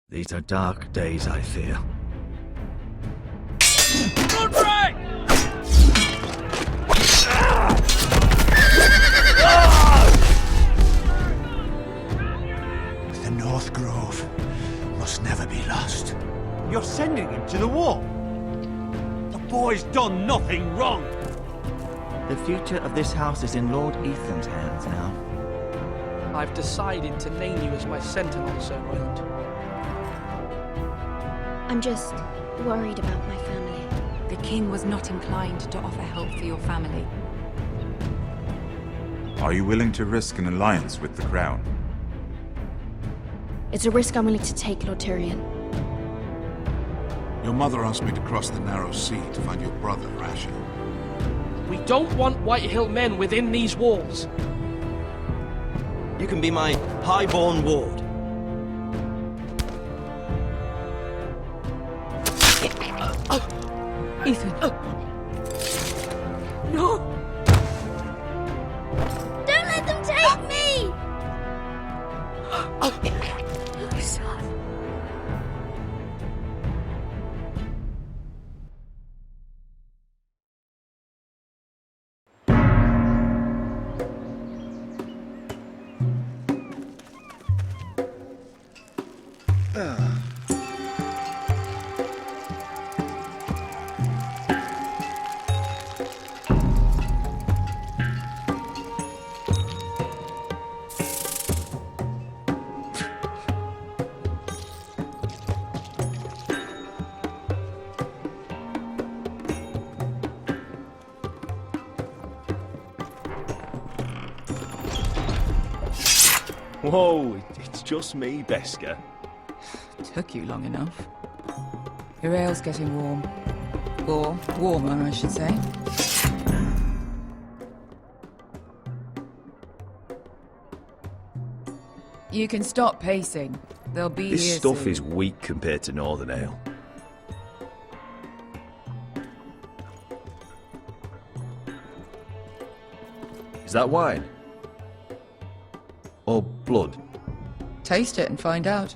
These are dark days, I fear. Godfrey! The North Grove must never be lost. You're sending him to the war? The boy's done nothing wrong. The future of this house is in Lord Ethan's hands now. I've decided to name you as my sentinel, Sir Roland. I'm just worried about my family. The king was not inclined to offer help for your family. Are you willing to risk an alliance with the crown? It's a risk I'm willing to take, Lord Tyrion. Your mother asked me to cross the narrow sea to find your brother, Rasha. We don't want Whitehill men within these walls. You can be my highborn ward. Ethan. No! Don't let them take me! My son. Whoa, it's just me, Beska. Took you long enough. Your ale's getting warm. Or warmer, I should say. You can stop pacing. They'll be This here stuff soon. is weak compared to Northern Ale. Is that wine? Or blood? Taste it and find out.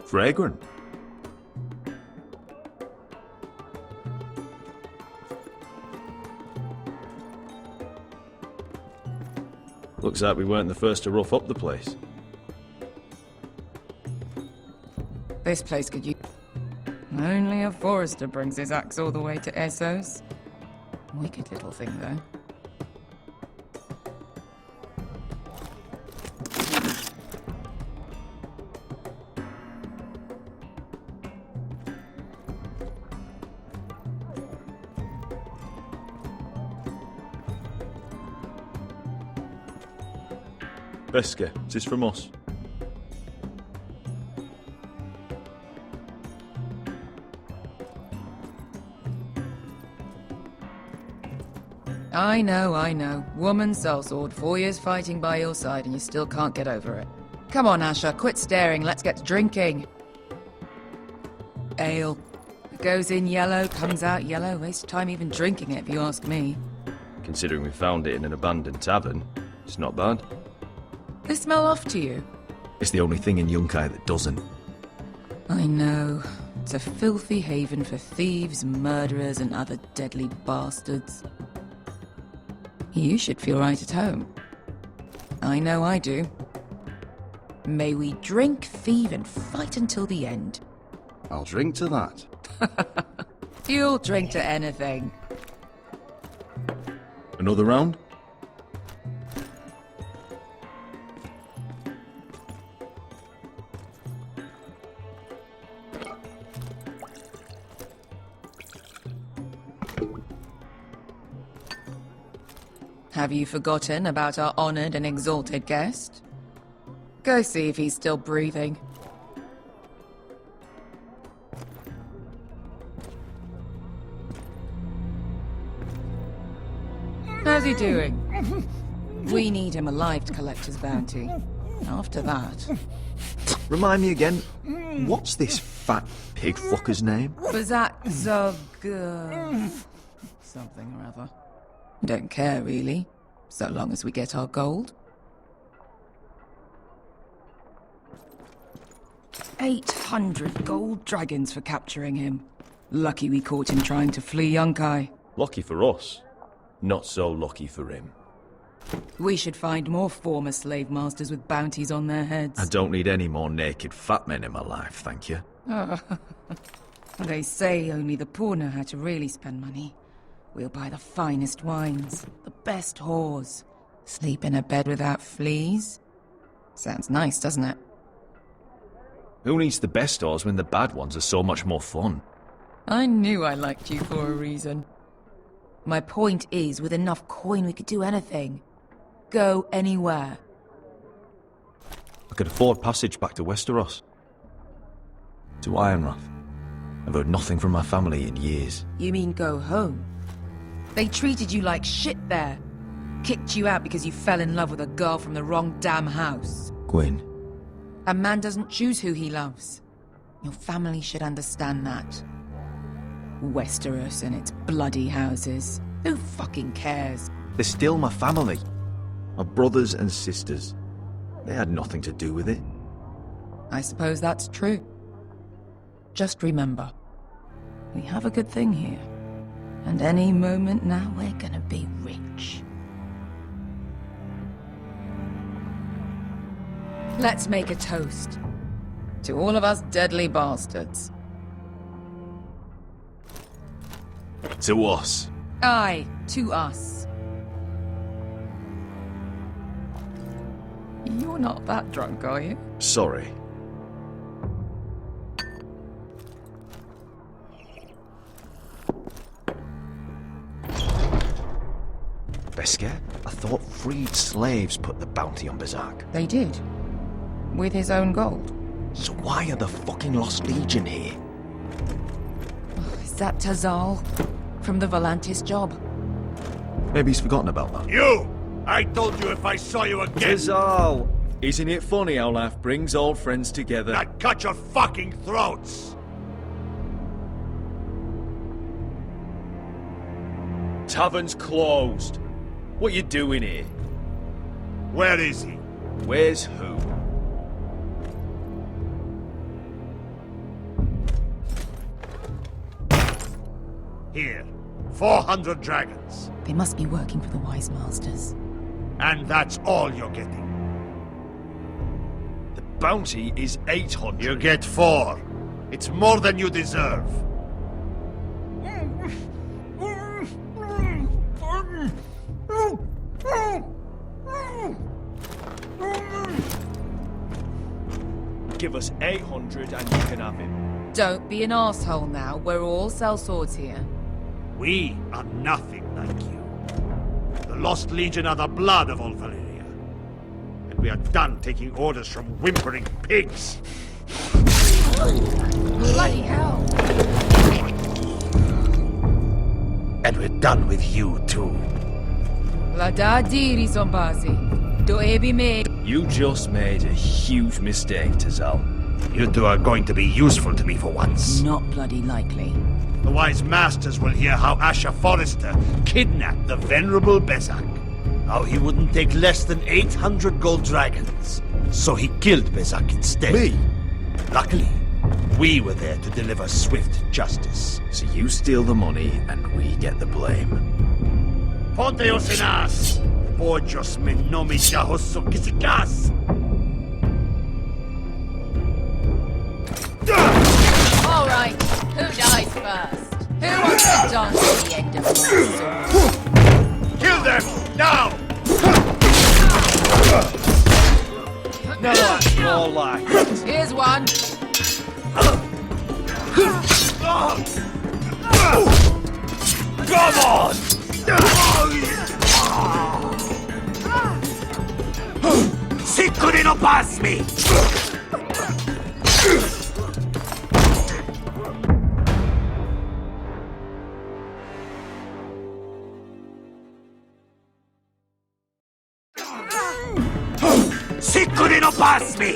Fragrant. Looks like we weren't the first to rough up the place. This place could use... Only a forester brings his axe all the way to Essos. Wicked little thing, though. Beska, is this from us? I know. Woman sellsword, 4 years fighting by your side and you still can't get over it. Come on, Asher, quit staring, let's get to drinking. Ale. It goes in yellow, comes out yellow. Waste time even drinking it, if you ask me. Considering we found it in an abandoned tavern, it's not bad. They smell off to you? It's the only thing in Yunkai that doesn't. I know. It's a filthy haven for thieves, murderers, and other deadly bastards. You should feel right at home. I know I do. May we drink, thieve, and fight until the end. I'll drink to that. You'll drink to anything. Another round? Have you forgotten about our honored and exalted guest? Go see if he's still breathing. How's he doing? We need him alive to collect his bounty. After that... Remind me again, what's this fat pig fucker's name? Bazak Zog... something or other. Don't care, really, so long as we get our gold. 800 gold dragons for capturing him. Lucky we caught him trying to flee Yunkai. Lucky for us. Not so lucky for him. We should find more former slave masters with bounties on their heads. I don't need any more naked fat men in my life, thank you. They say only the poor know how to really spend money. We'll buy the finest wines, the best whores, sleep in a bed without fleas. Sounds nice, doesn't it? Who needs the best stores when the bad ones are so much more fun? I knew I liked you for a reason. My point is, with enough coin we could do anything. Go anywhere. I could afford passage back to Westeros. To Ironrath. I've heard nothing from my family in years. You mean go home? They treated you like shit there. Kicked you out because you fell in love with a girl from the wrong damn house. Gwyn. A man doesn't choose who he loves. Your family should understand that. Westeros and its bloody houses. Who fucking cares? They're still my family. My brothers and sisters. They had nothing to do with it. I suppose that's true. Just remember, we have a good thing here. And any moment now we're gonna be rich. Let's make a toast. To all of us deadly bastards. To us. Aye, to us. You're not that drunk, are you? Sorry. Beskar? I thought freed slaves put the bounty on Berserk. They did. With his own gold. So why are the fucking Lost Legion here? Is that Tazal? From the Volantis job? Maybe he's forgotten about that. You! I told you if I saw you again... Tazal! Isn't it funny how life brings old friends together? I'd cut your fucking throats! Tavern's closed. What you doing here? Where is he? Where's who? Here. 400 dragons. They must be working for the Wise Masters. And that's all you're getting. The bounty is 800. You get 4. It's more than you deserve. Give us 800 and you can have him. Don't be an asshole now. We're all sellswords here. We are nothing like you. The Lost Legion are the blood of all Valyria. And we are done taking orders from whimpering pigs. Bloody hell! And we're done with you, too. La da diri sombazi. Do ebi me. You just made a huge mistake, Tazal. You two are going to be useful to me for once. Not bloody likely. The Wise Masters will hear how Asher Forrester kidnapped the venerable Bezak. How he wouldn't take less than 800 gold dragons. So he killed Bezak instead. Me? Luckily, we were there to deliver swift justice. So you steal the money and we get the blame. Ponteos en as! Pojos me nomi jahoso kisikas! All right, who dies first? Who wants to dance at the end of the sword? Kill them! Now! No, that's more like it. Here's one. Come on! Sicuri no pasmi! Sicuri no pasmi!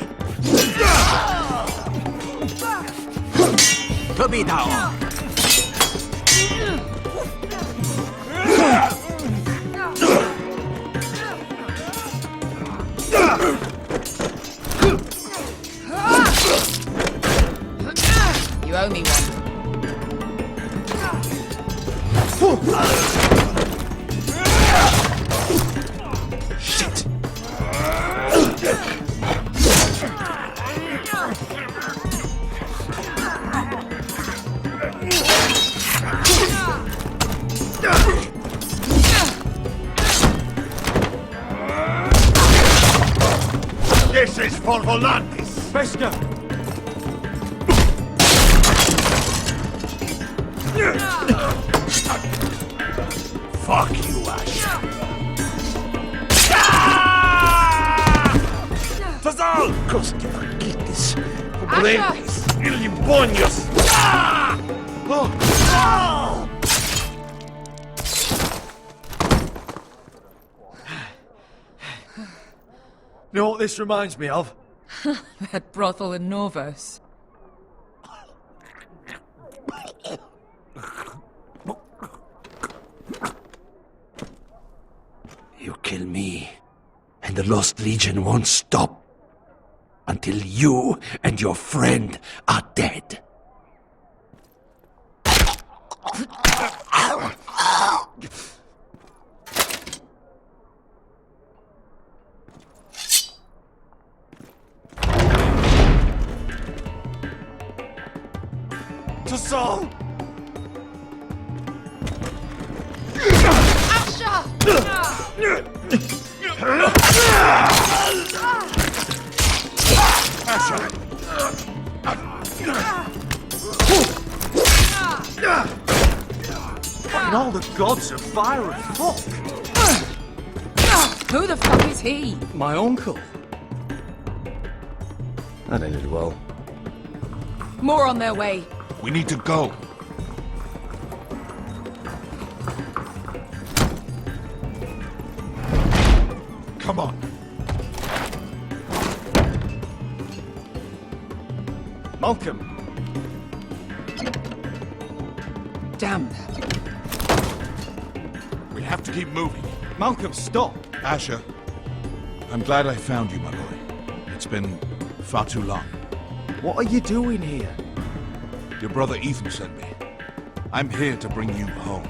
Tobitao! You owe me one. Shit! This is for Volantis! Beskar! Fuck you, Ash! Tazal! Costi Marquitis! Pobrentis! Illimbonios! You know what this reminds me of? That brothel in Norvos. You kill me, and the Lost Legion won't stop until you and your friend are dead. Tazal! Fucking all the gods of fire and fuck! Who the fuck is he? My uncle. That ended well. More on their way. We need to go. Come on. Malcolm! Damn. We have to keep moving. Malcolm, stop! Asher, I'm glad I found you, my boy. It's been far too long. What are you doing here? Your brother Ethan sent me. I'm here to bring you home.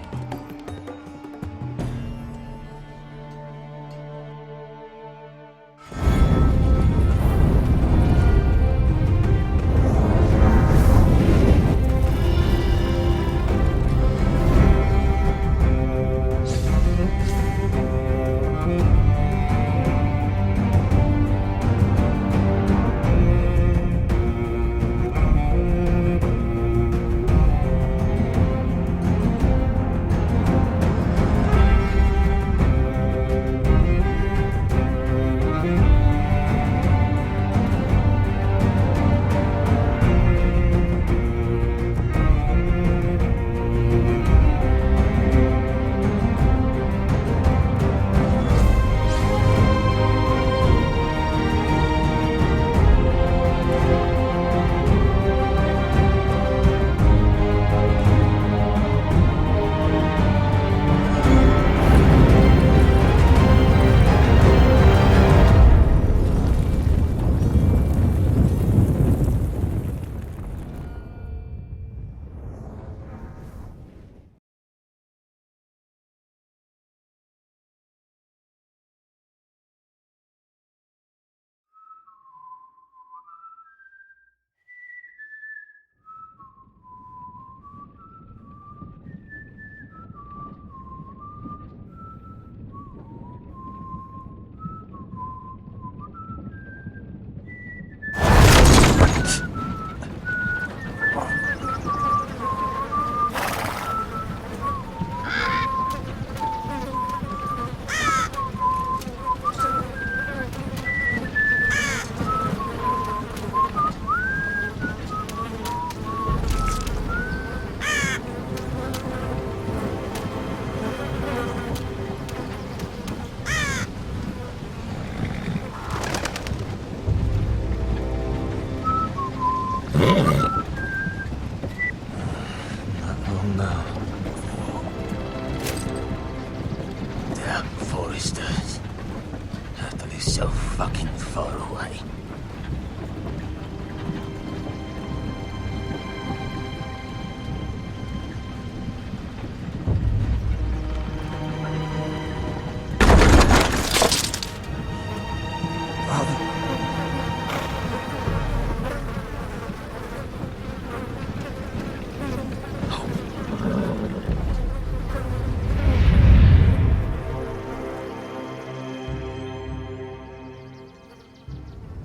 so fucking far away.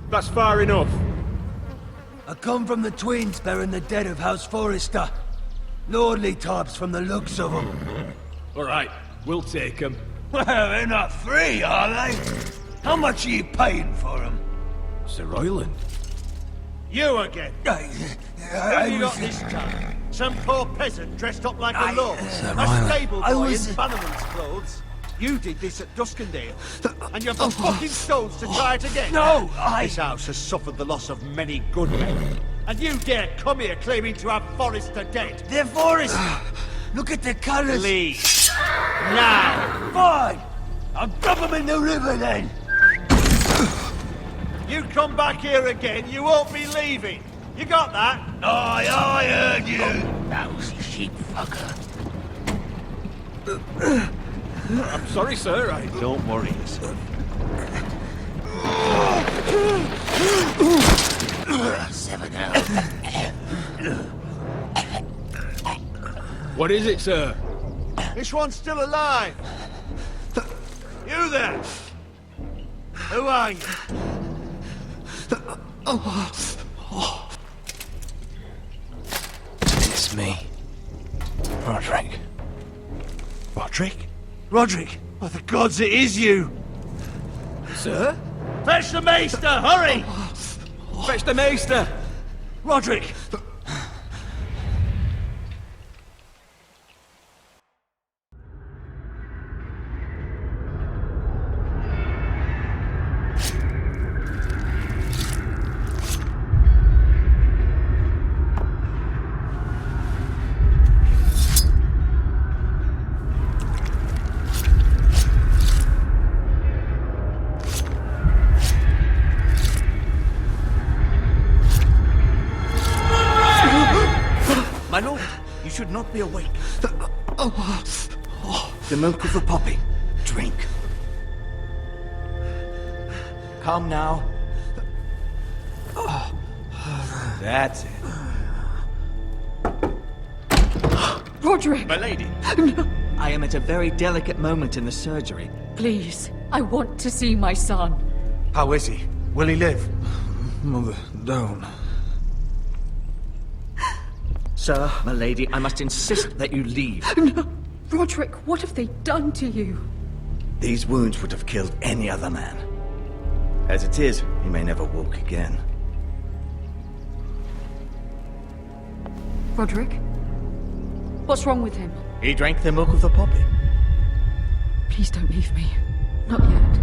That's far enough. I come from the twins bearing the dead of House Forrester. Lordly types from the looks of them. All right, we'll take them. Well, they're not free, are they? How much are you paying for them? Sir Royland. You again. Who you got this time? Some poor peasant dressed up like a lord. A stable boy in Bannerman's clothes. You did this at Duskendale, and you have the fucking stones to try it again. No, This house has suffered the loss of many good men, and you dare come here claiming to have Forrester dead. They're Forrester! Look at the colours! Please. Now. Fine! I'll drop them in the river then! You come back here again, you won't be leaving. You got that? Aye, I heard you! Lousy sheep fucker. I'm sorry, sir. Don't worry yourself. Seven out. What is it, sir? This one's still alive. You there? Who are you? It's me. Roderick. Roderick? Roderick! Oh, the gods, it is you! Sir? Fetch the maester, hurry! Fetch the maester! Roderick! My lord, you should not be awake. The milk of the poppy. Drink. Calm now. That's it. Roderick! My lady. I am at a very delicate moment in the surgery. Please, I want to see my son. How is he? Will he live? Mother, don't. Sir, my lady, I must insist that you leave. No! Roderick, what have they done to you? These wounds would have killed any other man. As it is, he may never walk again. Roderick? What's wrong with him? He drank the milk of the poppy. Please don't leave me. Not yet.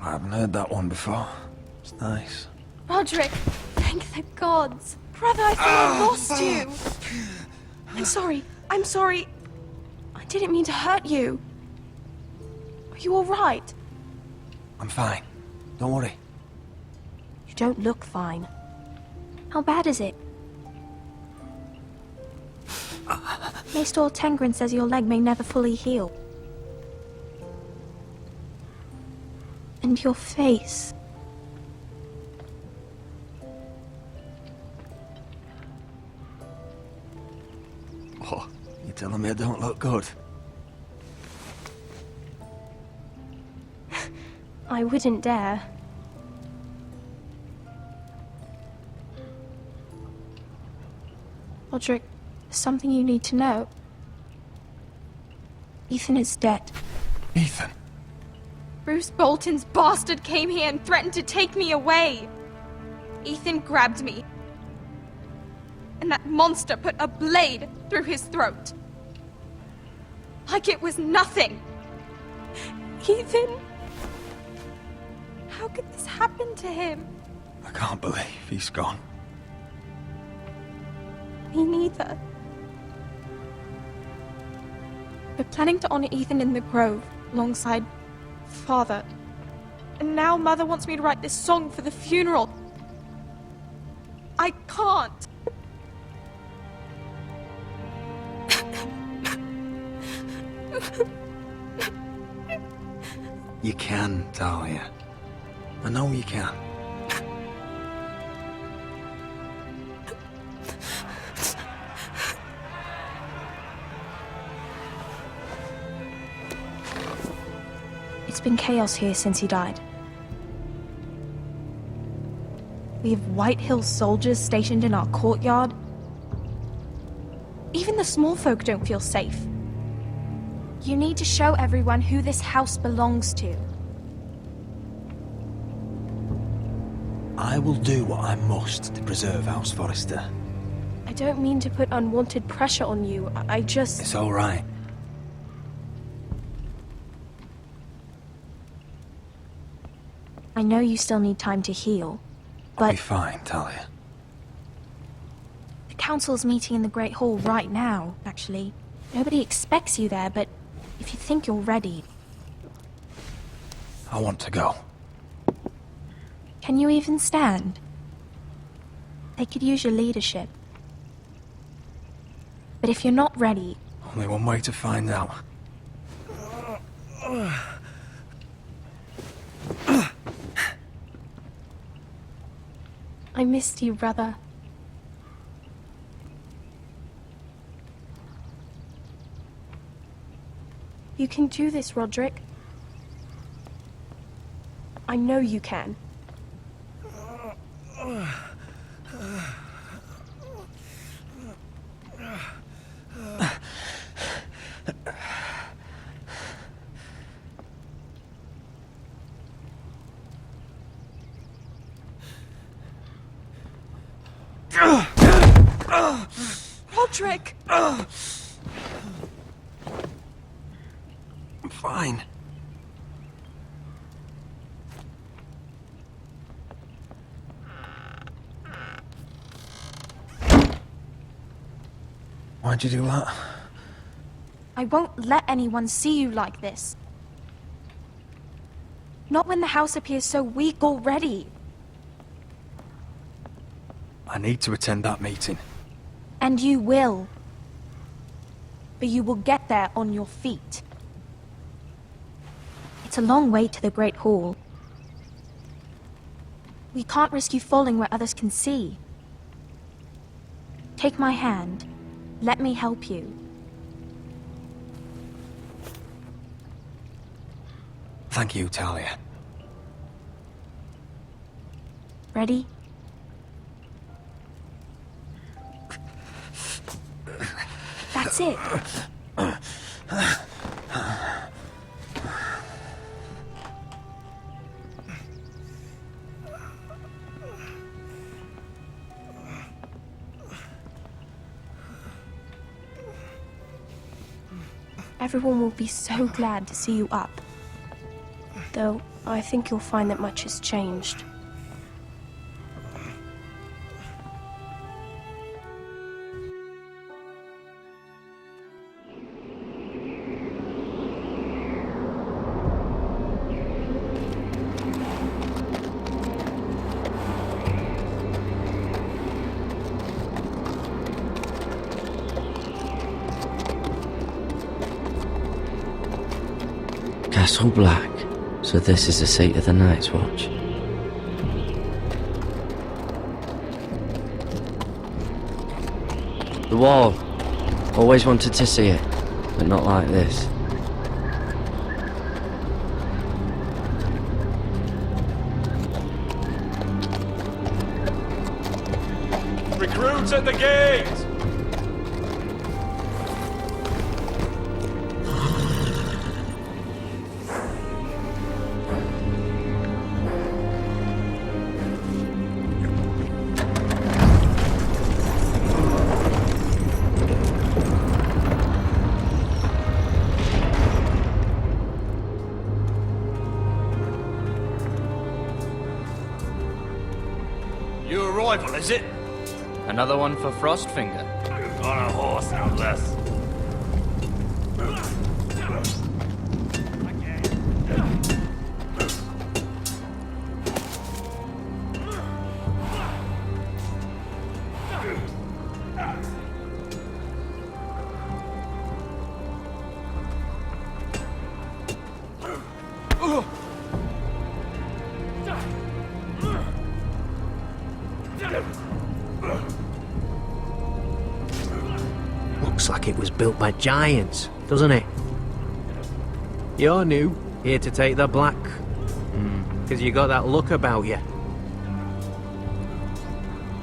I haven't heard that one before. It's nice. Roderick, thank the gods. Brother, I thought I lost you. I'm sorry. I didn't mean to hurt you. Are you alright? I'm fine. Don't worry. You don't look fine. How bad is it? Maester Tengrin says your leg may never fully heal. And your face. What? You telling me I don't look good? I wouldn't dare. Roderick, there's something you need to know. Ethan is dead. Ethan? Bruce Bolton's bastard came here and threatened to take me away. Ethan grabbed me. And that monster put a blade through his throat. Like it was nothing. Ethan? How could this happen to him? I can't believe he's gone. Me neither. We're planning to honor Ethan in the grove, alongside Father. And now Mother wants me to write this song for the funeral. I can't. You can, Talia. I know you can. It's been chaos here since he died. We have White Hill soldiers stationed in our courtyard. Even the small folk don't feel safe. You need to show everyone who this house belongs to. I will do what I must to preserve House Forrester. I don't mean to put unwanted pressure on you. I just... It's all right. I know you still need time to heal, I'll be but fine, Talia. the council's meeting in the Great Hall right now, actually. Nobody expects you there, but if you think you're ready... I want to go. Can you even stand? They could use your leadership. But if you're not ready, Only one way to find out. I missed you, brother. You can do this, Roderick. I know you can. Roderick! I'm fine. Why'd you do that? I won't let anyone see you like this. Not when the house appears so weak already. I need to attend that meeting. And you will. But you will get there on your feet. It's a long way to the Great Hall. We can't risk you falling where others can see. Take my hand. Let me help you. Thank you, Talia. Ready? That's it. Everyone will be so glad to see you up. Though, I think you'll find that much has changed. Castle Black. So this is the seat of the Night's Watch. The wall. Always wanted to see it, but not like this. Recruits at the gate! New arrival, is it? Another one for Frostfinger. On a horse, no less. Looks like it was built by giants, doesn't it? You're new, here to take the black. Because you got that look about you.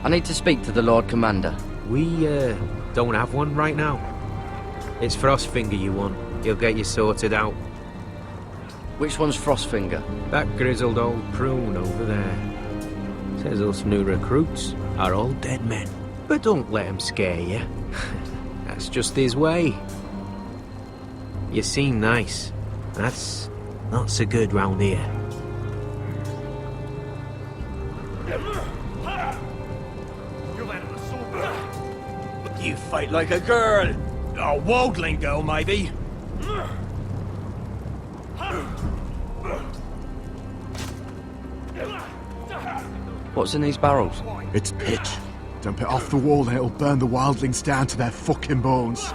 I need to speak to the Lord Commander. We, don't have one right now. It's Frostfinger you want. He'll get you sorted out. Which one's Frostfinger? That grizzled old prune over there. Says us new recruits are all dead men. But don't let him scare you. That's just his way. You seem nice. That's not so good round here. You fight like a girl. A waldling girl, maybe. What's in these barrels? It's pitch. Dump it off the wall and it'll burn the wildlings down to their fucking bones.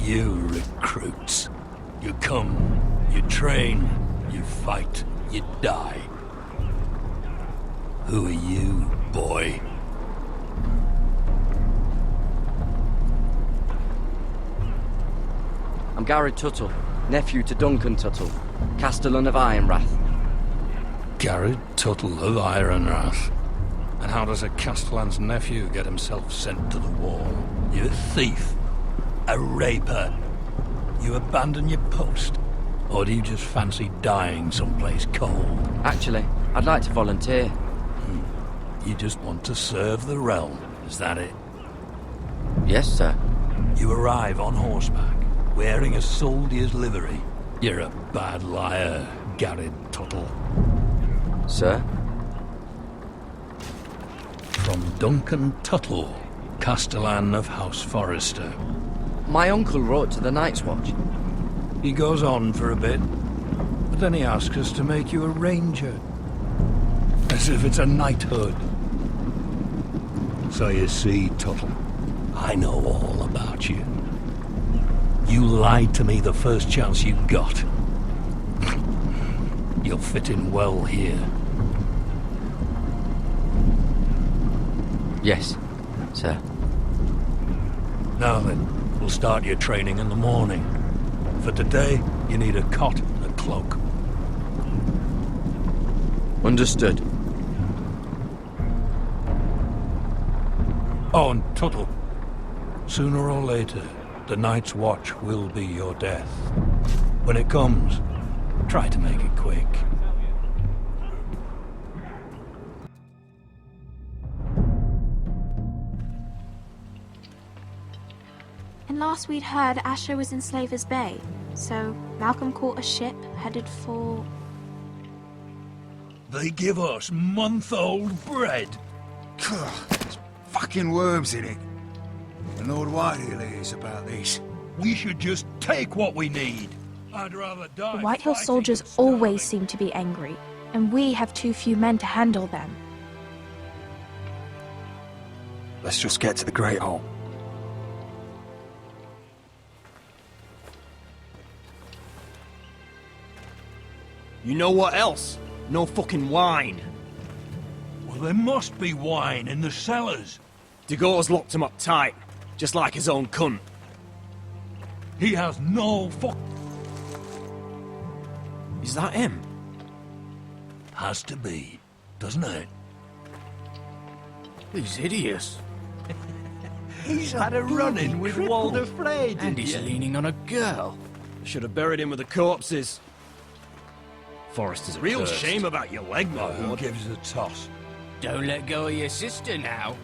You recruits. You come, you train, you fight, you die. Who are you, boy? I'm Gary Tuttle, nephew to Duncan Tuttle, Castellan of Ironrath. Gary Tuttle of Ironrath. And how does a Castellan's nephew get himself sent to the wall? You a thief? A raper? You abandon your post? Or do you just fancy dying someplace cold? Actually, I'd like to volunteer. You just want to serve the realm, is that it? Yes, sir. You arrive on horseback, wearing a soldier's livery. You're a bad liar, Gary Tuttle. Sir? From Duncan Tuttle, Castellan of House Forrester. My uncle wrote to the Night's Watch. He goes on for a bit, but then he asks us to make you a ranger. As if it's a knighthood. So you see, Tuttle, I know all about you. You lied to me the first chance you got. You'll fit in well here. Yes, sir. Now then, we'll start your training in the morning. For today, you need a cot and a cloak. Understood. Oh, and Tuttle, sooner or later, the Night's Watch will be your death. When it comes, try to make it quick. And last we'd heard, Asher was in Slaver's Bay, so Malcolm caught a ship headed for... They give us month-old bread. There's fucking worms in it. And Lord Whitehill hears about this. We should just take what we need. I'd rather die. The Whitehill soldiers always seem to be angry, and we have too few men to handle them. Let's just get to the Great Hall. You know what else? No fucking wine. Well, there must be wine in the cellars. Dagor's locked him up tight, just like his own cunt. He has no fuck. Is that him? Has to be, doesn't it? He's hideous. He's had a run-in with Walder Frey, And he's leaning on a girl. Should have buried him with the corpses. Forrest is a real Cursed. shame about your leg, my Who lord. gives a toss? Don't let go of your sister now.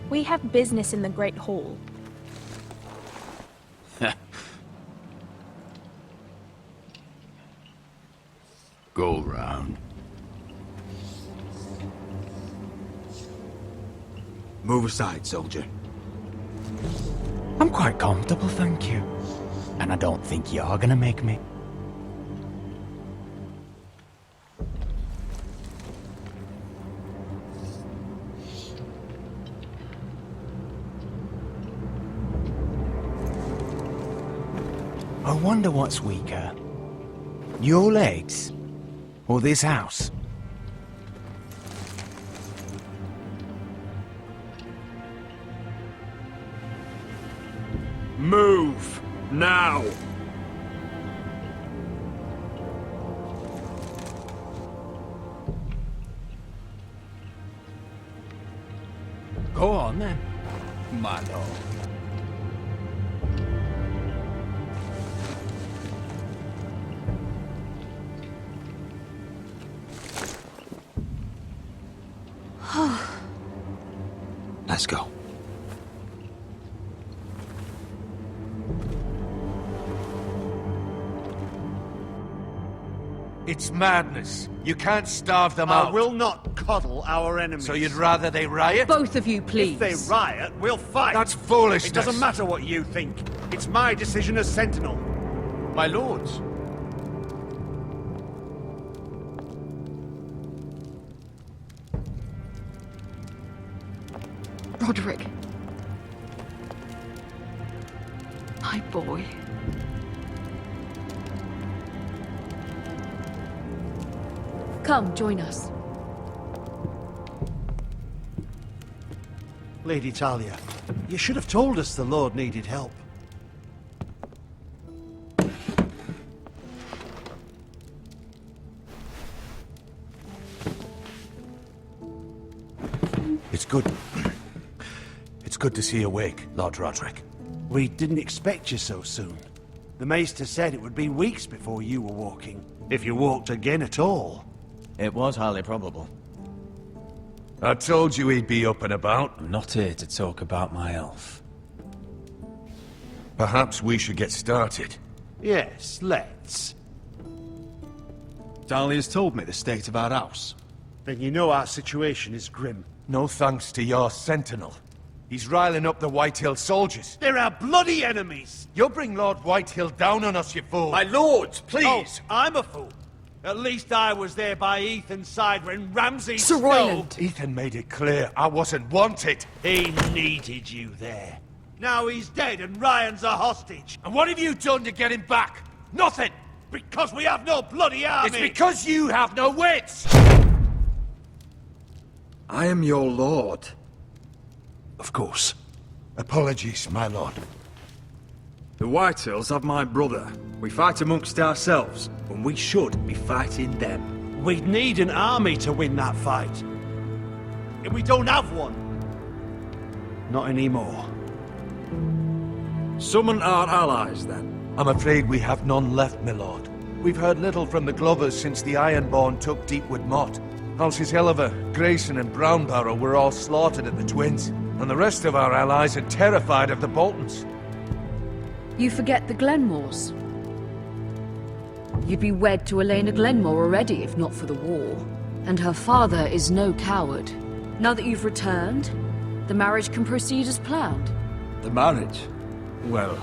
We have business in the Great Hall. Go round. Move aside, soldier. I'm quite comfortable, thank you. And I don't think you're gonna make me. I wonder what's weaker. Your legs? Or this house? Move! Now! Go on then, my lord. Let's go. It's madness. You can't starve them out. I will not coddle our enemies. So you'd rather they riot? Both of you, please. If they riot, we'll fight. That's foolishness. It doesn't matter what you think. It's my decision as Sentinel. My lords. Roderick. My boy. Come, join us. Lady Talia, you should have told us the Lord needed help. It's good. It's good to see you awake, Lord Roderick. We didn't expect you so soon. The Maester said it would be weeks before you were walking, if you walked again at all. It was highly probable. I told you he'd be up and about. I'm not here to talk about my elf. Perhaps we should get started. Yes, let's. Talia's told me the state of our house. Then you know our situation is grim. No thanks to your sentinel. He's riling up the Whitehill soldiers. They're our bloody enemies! You'll bring Lord Whitehill down on us, you fool! My lords, please! Oh, I'm a fool. At least I was there by Ethan's side when Ramsay Sir Royland. Ethan made it clear I wasn't wanted. He needed you there. Now he's dead and Ryan's a hostage. And what have you done to get him back? Nothing! Because we have no bloody army! It's because you have no wits! I am your lord. Of course. Apologies, my lord. The Whitehills have my brother. We fight amongst ourselves, when we should be fighting them. We'd need an army to win that fight. And we don't have one. Not anymore. Summon our allies, then. I'm afraid we have none left, my lord. We've heard little from the Glovers since the Ironborn took Deepwood Motte. Houses Helliver, Grayson and Brownbarrow were all slaughtered at the Twins. And the rest of our allies are terrified of the Boltons. You forget the Glenmores. You'd be wed to Elena Glenmore already if not for the war. And her father is no coward. Now that you've returned, the marriage can proceed as planned. The marriage? Well,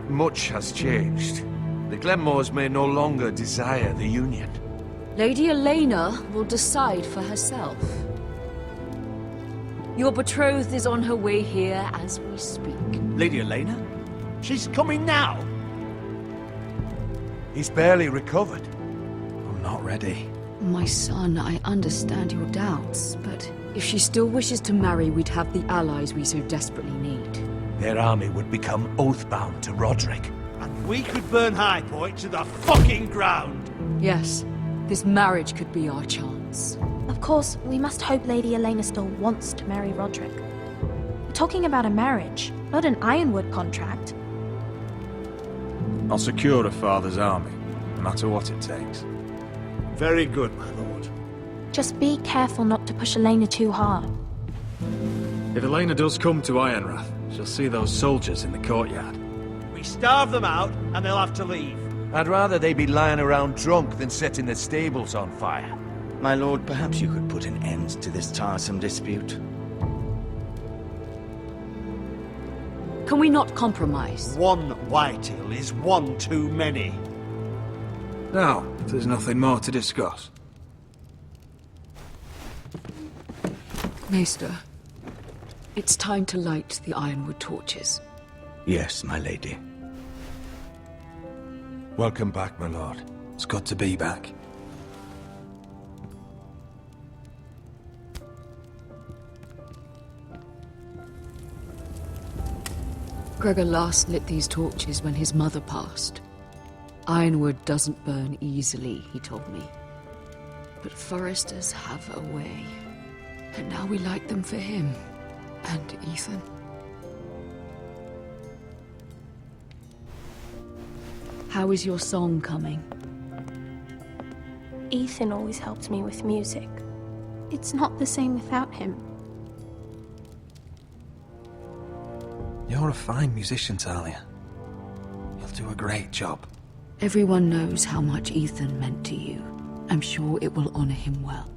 much has changed. The Glenmores may no longer desire the union. Lady Elena will decide for herself. Your betrothed is on her way here as we speak. Lady Elena? She's coming now? He's barely recovered. I'm not ready. My son, I understand your doubts, but if she still wishes to marry, we'd have the allies we so desperately need. Their army would become oathbound to Roderick. And we could burn High Point to the fucking ground! Yes, this marriage could be our chance. Of course, we must hope Lady Elena still wants to marry Roderick. We're talking about a marriage, not an Ironwood contract. I'll secure her father's army, no matter what it takes. Very good, my lord. Just be careful not to push Elena too hard. If Elena does come to Ironrath, she'll see those soldiers in the courtyard. We starve them out, and they'll have to leave. I'd rather they be lying around drunk than setting the stables on fire. My lord, perhaps you could put an end to this tiresome dispute. Can we not compromise? One Whitetail is one too many. Now, if there's nothing more to discuss. Maester, it's time to light the Ironwood torches. Yes, my lady. Welcome back, my lord. It's good to be back. Gregor last lit these torches when his mother passed. Ironwood doesn't burn easily, he told me. But foresters have a way. And now we light them for him. And Ethan. How is your song coming? Ethan always helps me with music. It's not the same without him. You're a fine musician, Talia. You'll do a great job. Everyone knows how much Ethan meant to you. I'm sure it will honor him well.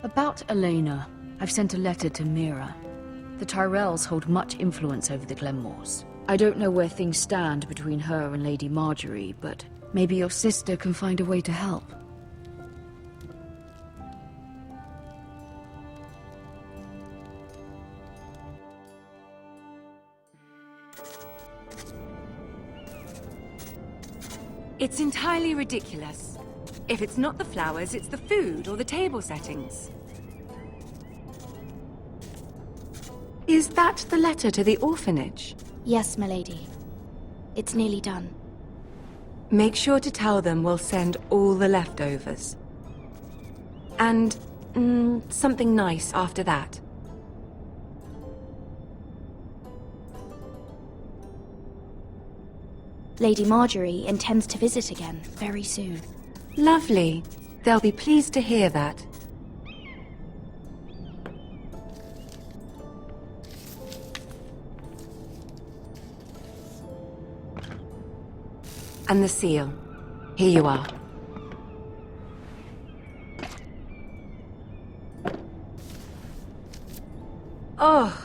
About Elena, I've sent a letter to Mira. The Tyrells hold much influence over the Glenmores. I don't know where things stand between her and Lady Marjorie, but maybe your sister can find a way to help. It's entirely ridiculous. If it's not the flowers, it's the food or the table settings. Is that the letter to the orphanage? Yes, my lady. It's nearly done. Make sure to tell them we'll send all the leftovers. And, something nice after that. Lady Marjorie intends to visit again very soon. Lovely. They'll be pleased to hear that. And the seal. Here you are. Oh,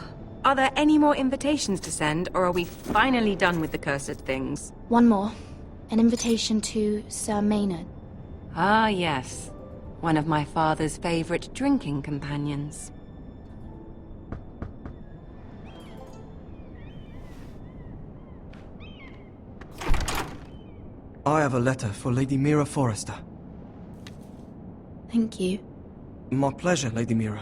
are there any more invitations to send, or are we finally done with the cursed things? One more. An invitation to Sir Maynard. Ah, yes. One of my father's favorite drinking companions. I have a letter for Lady Mira Forrester. Thank you. My pleasure, Lady Mira.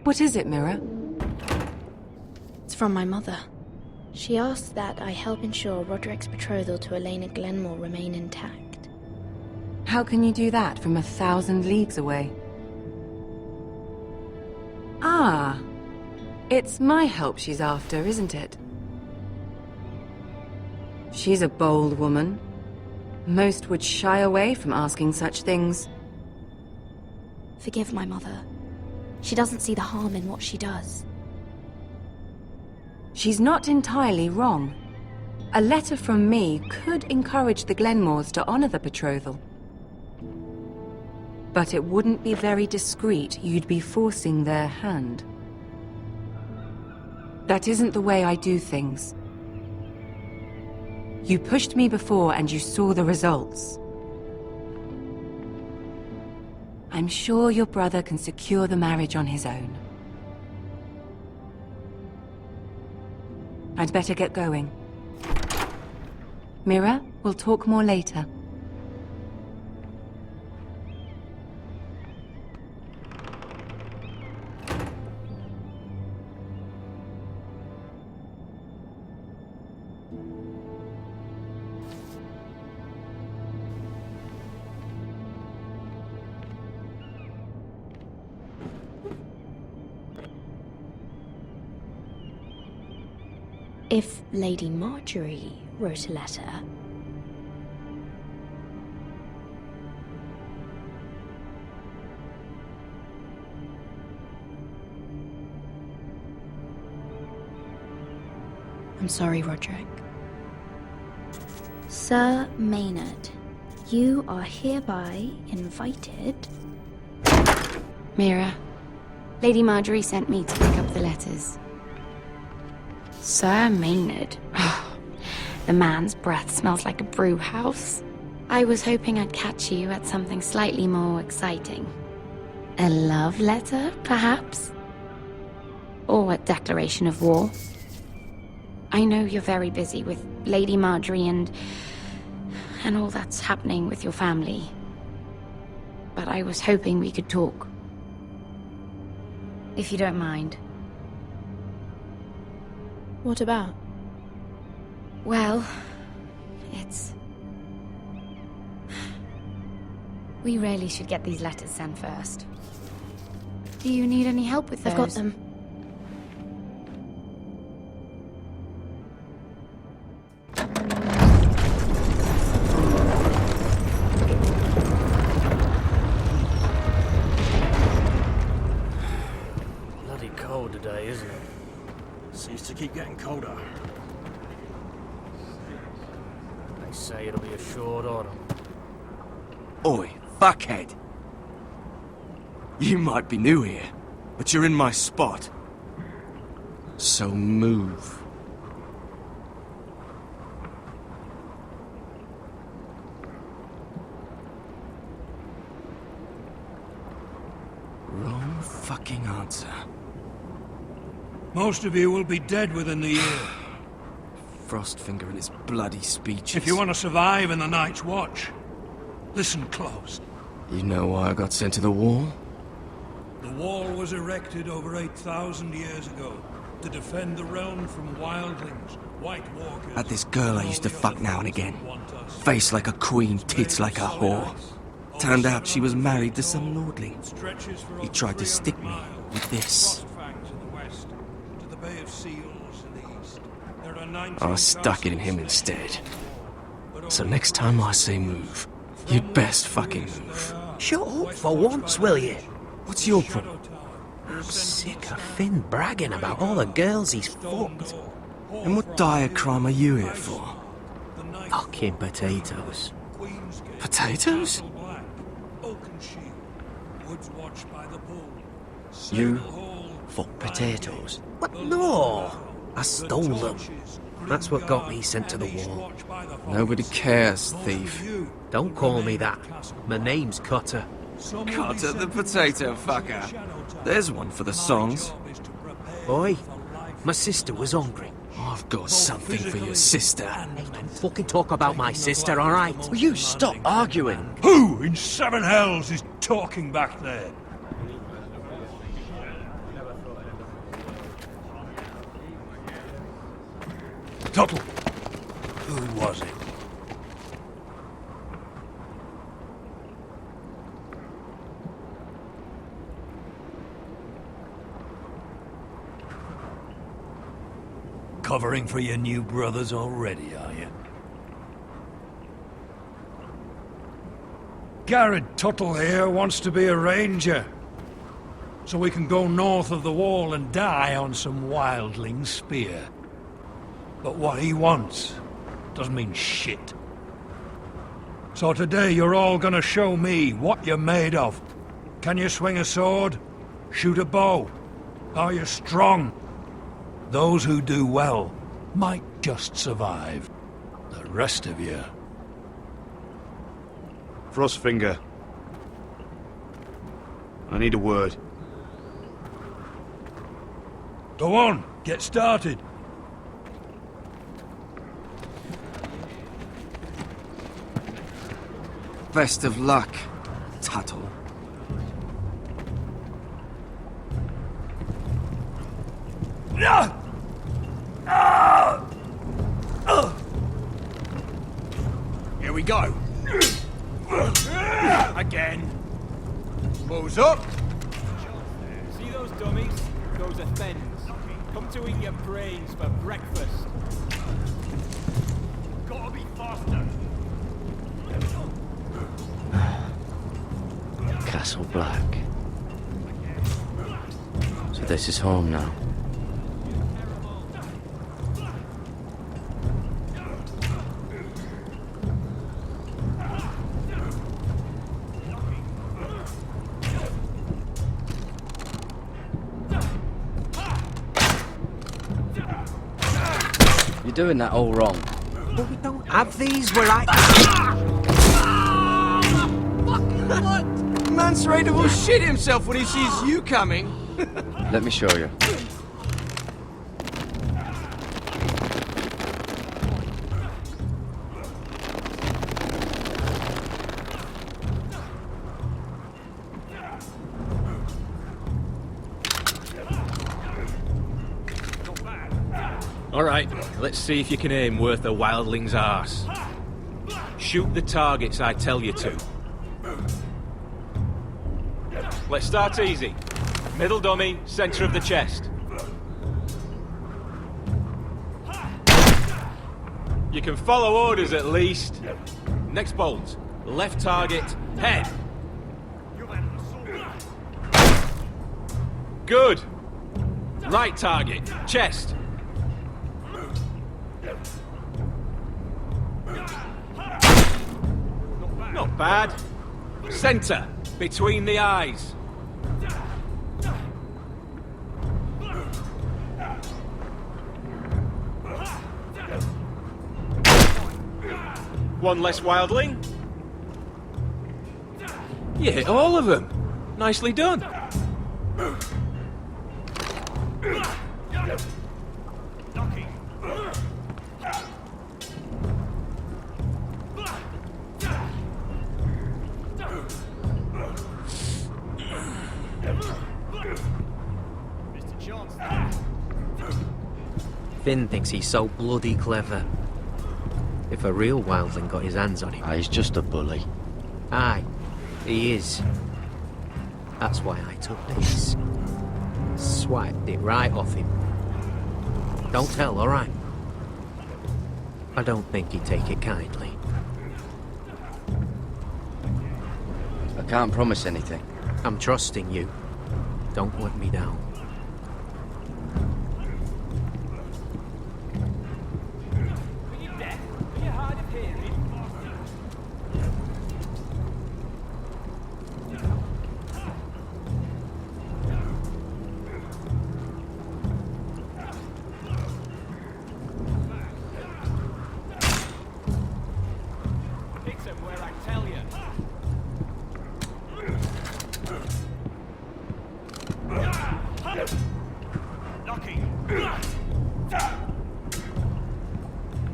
What is it, Mira? It's from my mother. She asks that I help ensure Roderick's betrothal to Elena Glenmore remain intact. How can you do that from 1,000 leagues away? Ah, it's my help she's after, isn't it? She's a bold woman. Most would shy away from asking such things. Forgive my mother. She doesn't see the harm in what she does. She's not entirely wrong. A letter from me could encourage the Glenmores to honor the betrothal. But it wouldn't be very discreet. You'd be forcing their hand. That isn't the way I do things. You pushed me before and you saw the results. I'm sure your brother can secure the marriage on his own. I'd better get going. Mira, we'll talk more later. If Lady Marjorie wrote a letter... I'm sorry, Roderick. Sir Maynard, you are hereby invited... Mira, Lady Marjorie sent me to pick up the letters. Sir Maynard. The man's breath smells like a brew house. I was hoping I'd catch you at something slightly more exciting. A love letter, perhaps? Or a declaration of war? I know you're very busy with Lady Marjorie and all that's happening with your family. But I was hoping we could talk. If you don't mind. What about? Well, it's... We really should get these letters sent first. Do you need any help with those? I've got them. Bloody cold today, isn't it? Seems to keep getting colder. They say it'll be a short autumn. Oi, fuckhead! You might be new here, but you're in my spot. So move. Wrong fucking answer. Most of you will be dead within the year. Frostfinger and his bloody speeches. If you want to survive in the Night's Watch, listen close. You know why I got sent to the wall? The wall was erected over 8,000 years ago to defend the realm from wildlings, White Walkers... Had this girl I used to fuck now and again. Face like a queen, tits like a whore. Turned out she was married to some lordling. He tried to stick me with this. I stuck it in him instead. So next time I say move, you'd best fucking move. Shut up for once, will you? What's your problem? I'm sick of Finn bragging about all the girls he's fucked. And what dire crime are you here for? Fucking potatoes. Potatoes? You Fuck potatoes? What? No! I stole them. That's what got me sent to the wall. Nobody cares, thief. Don't call me that. My name's Cutter. Cutter the potato fucker. There's one for the songs. Boy, my sister was hungry. I've got something for your sister. Hey, don't fucking talk about my sister, alright? Will you stop arguing? Who in seven hells is talking back there? Tuttle. Who was it? Covering for your new brothers already, are you? Garrett Tuttle here wants to be a ranger. So we can go north of the wall and die on some wildling spear. But what he wants doesn't mean shit. So today you're all gonna show me what you're made of. Can you swing a sword? Shoot a bow? Are you strong? Those who do well might just survive. The rest of you... Frostfinger. I need a word. Go on, get started. Best of luck, Tuttle. Here we go. Again. Moves up. See those dummies? Those are thens. Come to eat your brains for breakfast. Gotta be faster. Castle Black. So this is home now. You're doing that all wrong. But we don't have these where I... Man's Raider will shit himself when he sees you coming. Let me show you. Alright, let's see if you can aim worth a wildling's arse. Shoot the targets I tell you to. Let's start easy. Middle dummy, center of the chest. You can follow orders at least. Next bolt. Left target, head. Good. Right target, chest. Not bad. Center, between the eyes. One less wildling. You hit all of them. Nicely done. Finn thinks he's so bloody clever. If a real wildling got his hands on him... He's just a bully. Aye, he is. That's why I took this. Swiped it right off him. Don't tell, alright? I don't think he'd take it kindly. I can't promise anything. I'm trusting you. Don't let me down.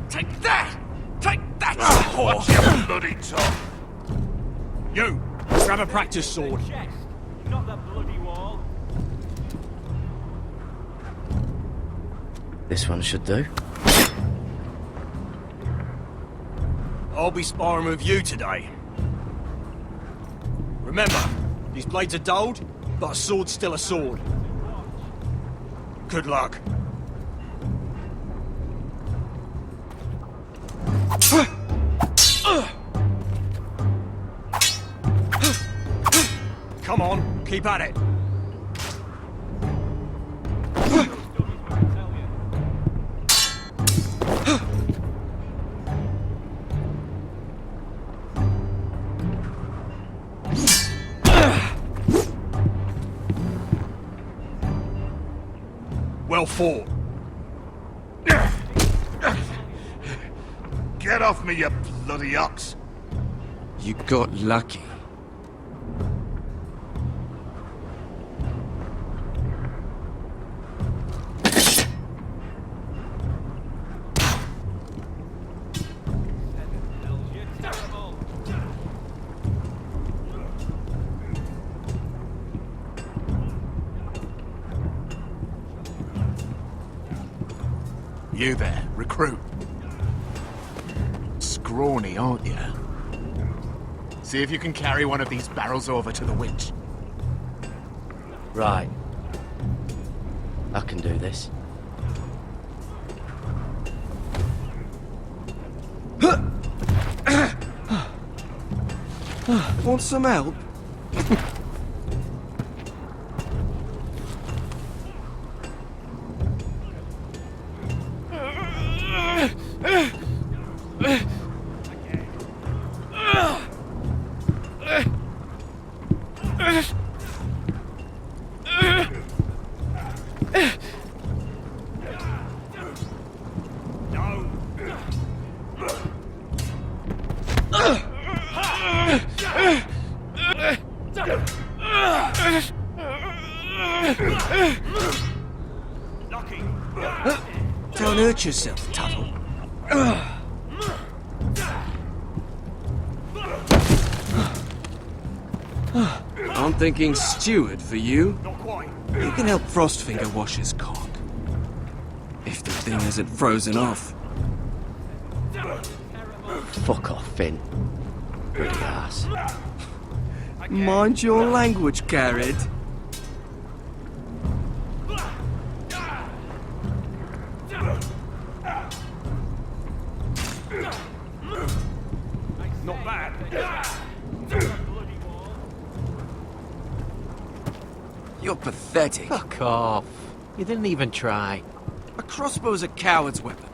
Take that! Take that! Watch your bloody tongue! You! Grab a practice sword. Not the bloody wall. This one should do. I'll be sparring with you today. Remember, these blades are dulled, but a sword's still a sword. Good luck. Come on, keep at it. Well fought. Get off me, you bloody ox! You got lucky. You there, recruit. Scrawny, aren't you? See if you can carry one of these barrels over to the winch. Right. I can do this. Want some help? Don't hurt yourself, Tuttle. I'm thinking steward for you. You can help Frostfinger wash his cock. If the thing isn't frozen off. Fuck off, Finn. Bloody ass. Mind your language, Garrett. Not bad. You're pathetic. Fuck off. You didn't even try. A crossbow's a coward's weapon.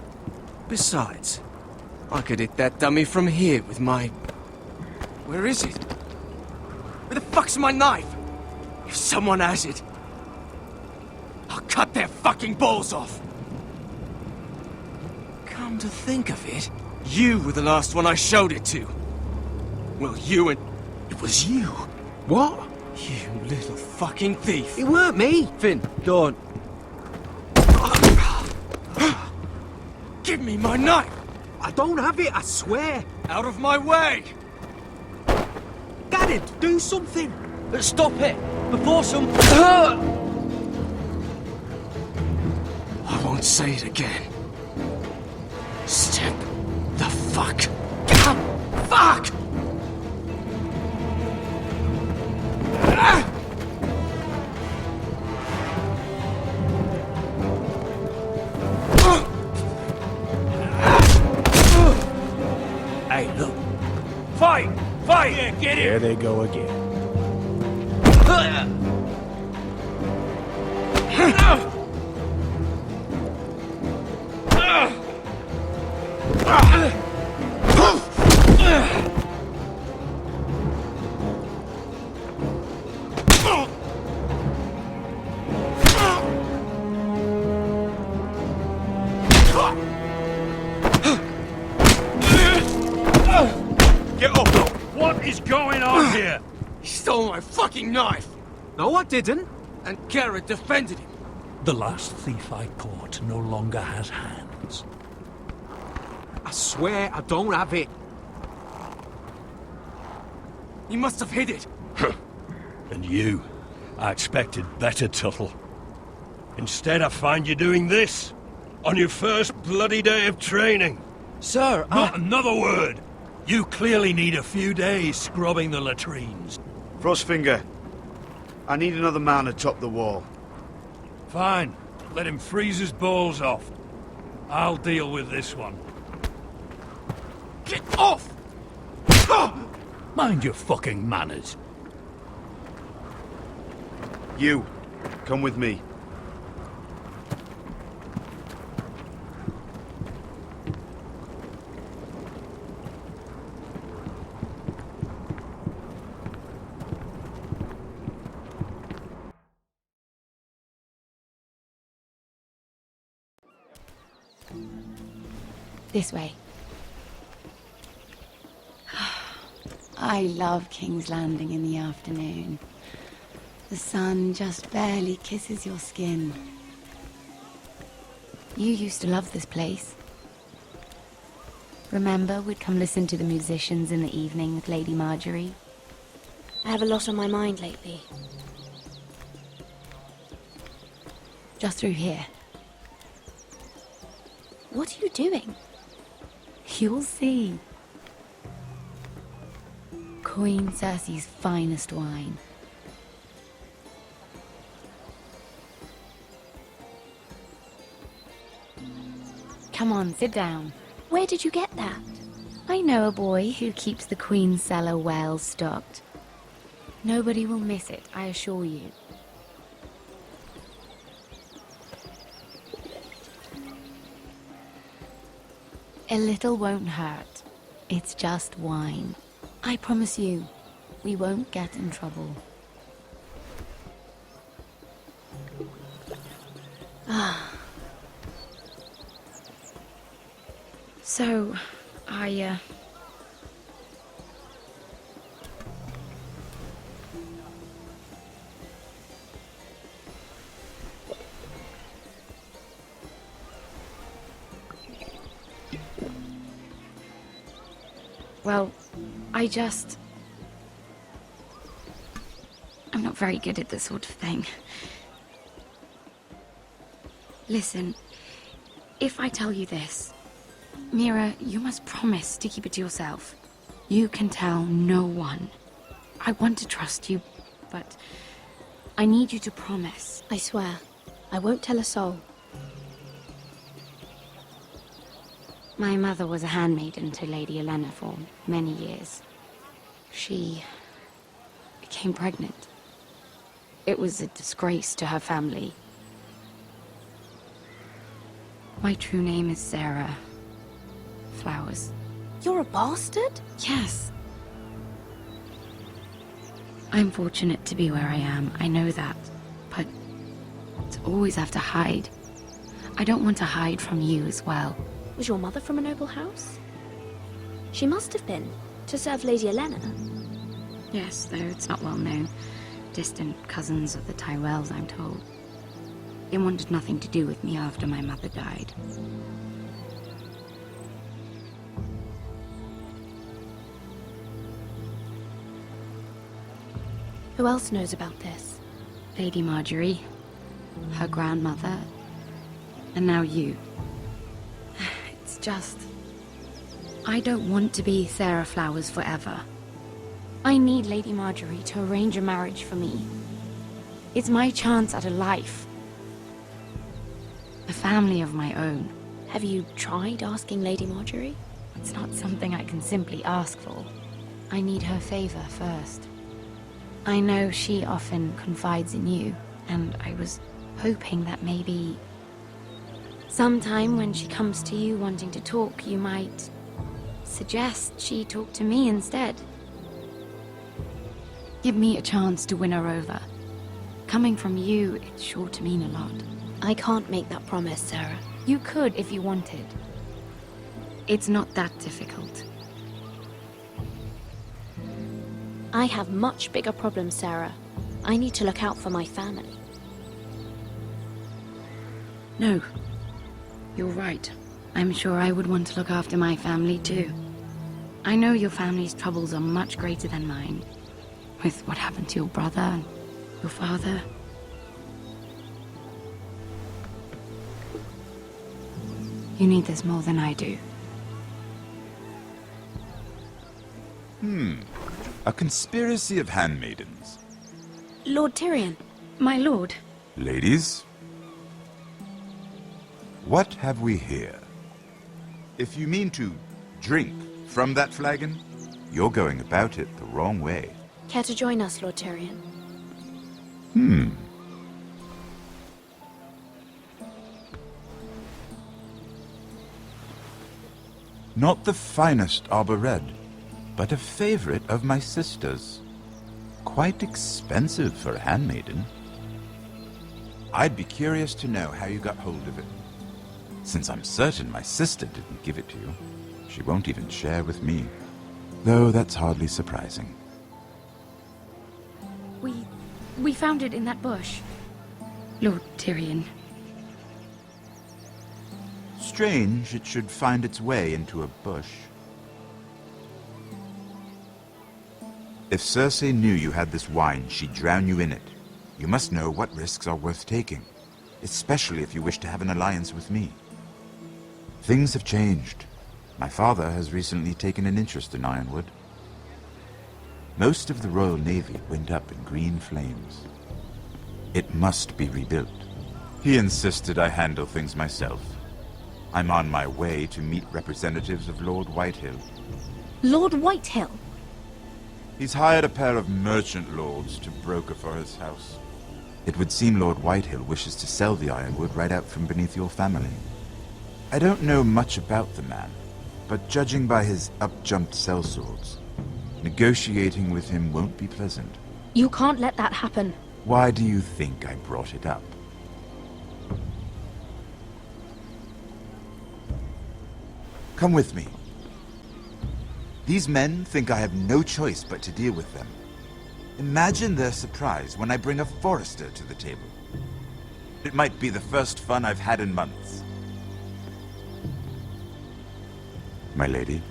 Besides, I could hit that dummy from here with my... Where is it? Where the fuck's my knife? If someone has it, I'll cut their fucking balls off. Come to think of it, you were the last one I showed it to. Well, you and... It was you. What? You little fucking thief. It weren't me. Finn, don't. Give me my knife! I don't have it, I swear. Out of my way! Garrett, do something. Stop it! Before some... I won't say it again. Step the fuck up! Fuck! Hey, look. Fight! Fight! Yeah, get it! There they go again. Get up! What is going on here? He stole my fucking knife! No, I didn't. And Garrett defended him. The last thief I caught no longer has hands. I swear I don't have it. He must have hid it. And you? I expected better, Tuttle. Instead, I find you doing this. On your first bloody day of training. Sir, Not another word! You clearly need a few days scrubbing the latrines. Frostfinger, I need another man atop the wall. Fine. Let him freeze his balls off. I'll deal with this one. Get off! Mind your fucking manners. You, come with me. This way. I love King's Landing in the afternoon. The sun just barely kisses your skin. You used to love this place. Remember, we'd come listen to the musicians in the evening with Lady Marjorie? I have a lot on my mind lately. Just through here. What are you doing? You'll see. Queen Cersei's finest wine. Come on, sit down. Where did you get that? I know a boy who keeps the Queen's cellar well stocked. Nobody will miss it, I assure you. A little won't hurt. It's just wine. I promise you, we won't get in trouble. Ah. So, Well, I'm not very good at this sort of thing. Listen, if I tell you this, Mira, you must promise to keep it to yourself. You can tell no one. I want to trust you, but I need you to promise. I swear, I won't tell a soul. My mother was a handmaiden to Lady Olenna for many years. She became pregnant. It was a disgrace to her family. My true name is Sarah Flowers. You're a bastard? Yes. I'm fortunate to be where I am, I know that. But to always have to hide. I don't want to hide from you as well. Was your mother from a noble house? She must have been, to serve Lady Olenna. Yes, though it's not well known. Distant cousins of the Tyrells, I'm told. They wanted nothing to do with me after my mother died. Who else knows about this? Lady Marjorie, her grandmother, and now you. It's just... I don't want to be Sarah Flowers forever. I need Lady Marjorie to arrange a marriage for me. It's my chance at a life. A family of my own. Have you tried asking Lady Marjorie? It's not something I can simply ask for. I need her favor first. I know she often confides in you, and I was hoping that maybe sometime when she comes to you wanting to talk, you might suggest she talk to me instead. Give me a chance to win her over. Coming from you, it's sure to mean a lot. I can't make that promise, Sarah. You could if you wanted. It's not that difficult. I have much bigger problems, Sarah. I need to look out for my family. No. You're right. I'm sure I would want to look after my family too. I know your family's troubles are much greater than mine. With what happened to your brother and your father. You need this more than I do. A conspiracy of handmaidens. Lord Tyrion. My lord. Ladies, what have we here? If you mean to drink from that flagon, you're going about it the wrong way. Care to join us, Lord Tyrion? Not the finest arbor red, but a favorite of my sister's. Quite expensive for a handmaiden. I'd be curious to know how you got hold of it. Since I'm certain my sister didn't give it to you, she won't even share with me. Though that's hardly surprising. We found it in that bush. Lord Tyrion. Strange it should find its way into a bush. If Cersei knew you had this wine, she'd drown you in it. You must know what risks are worth taking, especially if you wish to have an alliance with me. Things have changed. My father has recently taken an interest in Ironwood. Most of the Royal Navy went up in green flames. It must be rebuilt. He insisted I handle things myself. I'm on my way to meet representatives of Lord Whitehill. Lord Whitehill? He's hired a pair of merchant lords to broker for his house. It would seem Lord Whitehill wishes to sell the Ironwood right out from beneath your family. I don't know much about the man, but judging by his up-jumped sellswords, negotiating with him won't be pleasant. You can't let that happen. Why do you think I brought it up? Come with me. These men think I have no choice but to deal with them. Imagine their surprise when I bring a Forester to the table. It might be the first fun I've had in months. My lady.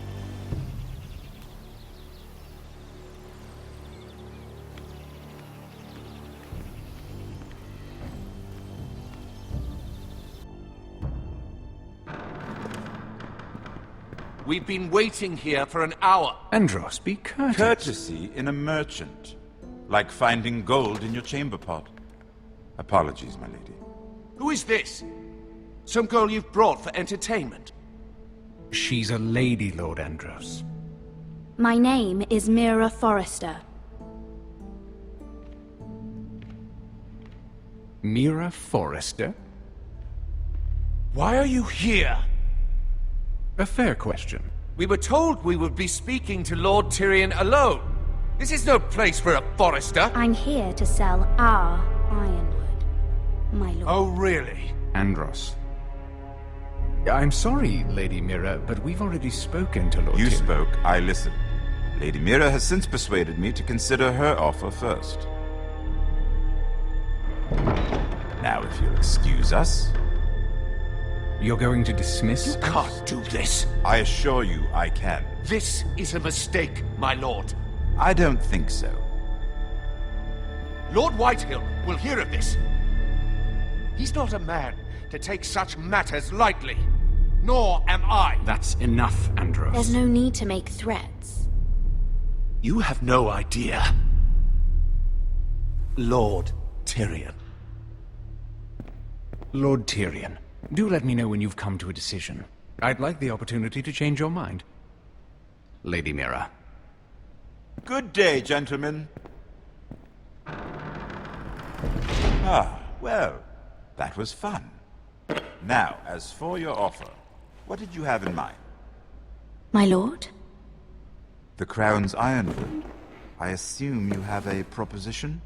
We've been waiting here for an hour. Andros, be courteous. Courtesy in a merchant. Like finding gold in your chamber pot. Apologies, my lady. Who is this? Some girl you've brought for entertainment? She's a lady, Lord Andros. My name is Mira Forrester. Mira Forrester? Why are you here? A fair question. We were told we would be speaking to Lord Tyrion alone. This is no place for a Forrester. I'm here to sell our Ironwood, my lord. Oh, really? Andros. I'm sorry, Lady Mira, but we've already spoken to Lord You Tyrion. spoke, I listened. Lady Mira has since persuaded me to consider her offer first. Now, if you'll excuse us... You're going to dismiss us? You can't do this. I assure you I can. This is a mistake, my lord. I don't think so. Lord Whitehill will hear of this. He's not a man to take such matters lightly. Nor am I. That's enough, Andros. There's no need to make threats. You have no idea. Lord Tyrion. Lord Tyrion, do let me know when you've come to a decision. I'd like the opportunity to change your mind. Lady Mira. Good day, gentlemen. Ah, well, that was fun. Now, as for your offer, what did you have in mind? My lord? The Crown's Ironwood. I assume you have a proposition?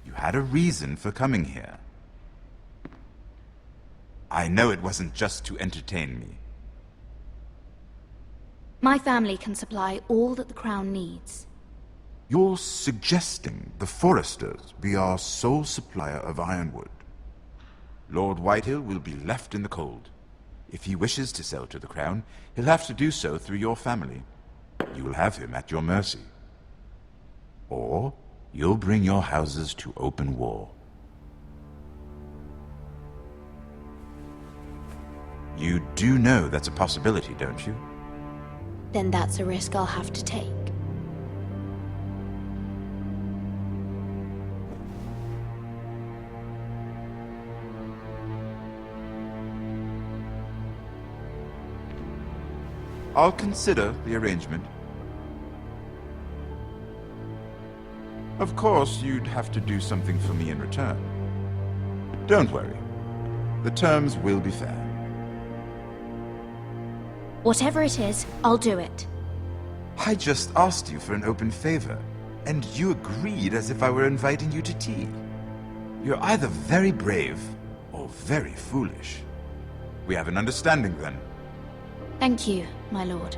You had a reason for coming here. I know it wasn't just to entertain me. My family can supply all that the Crown needs. You're suggesting the Foresters be our sole supplier of Ironwood. Lord Whitehill will be left in the cold. If he wishes to sell to the Crown, he'll have to do so through your family. You will have him at your mercy. Or you'll bring your houses to open war. You do know that's a possibility, don't you? Then that's a risk I'll have to take. I'll consider the arrangement. Of course, you'd have to do something for me in return. Don't worry. The terms will be fair. Whatever it is, I'll do it. I just asked you for an open favor, and you agreed as if I were inviting you to tea. You're either very brave or very foolish. We have an understanding then. Thank you, my lord.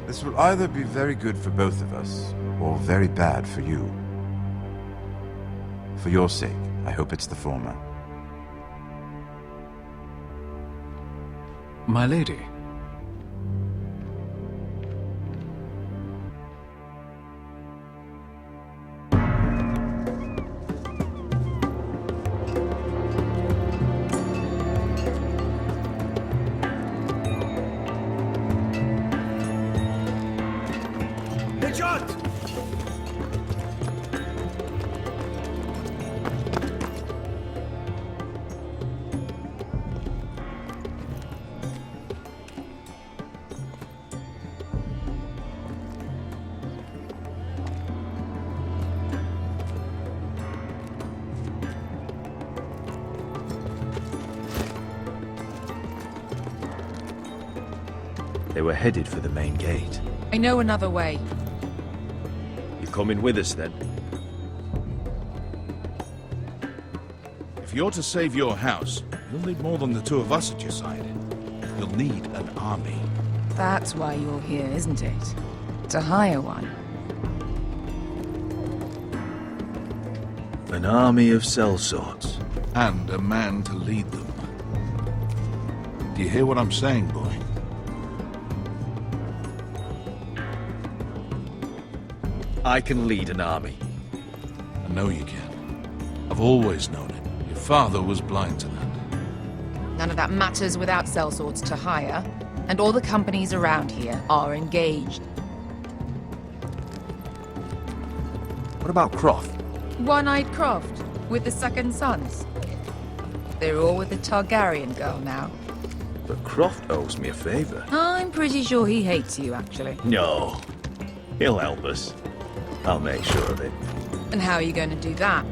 This will either be very good for both of us, or very bad for you. For your sake, I hope it's the former. My lady. They were headed for the main gate. I know another way. You coming with us then? If you're to save your house, you'll need more than the two of us at your side. You'll need an army. That's why you're here, isn't it? To hire one. An army of sellswords. And a man to lead them. Do you hear what I'm saying, boy? I can lead an army. I know you can. I've always known it. Your father was blind to that. None of that matters without sellswords to hire, and all the companies around here are engaged. What about Croft? One-eyed Croft, with the second sons. They're all with the Targaryen girl now. But Croft owes me a favor. I'm pretty sure he hates you, actually. No. He'll help us. I'll make sure of it. And how are you going to do that?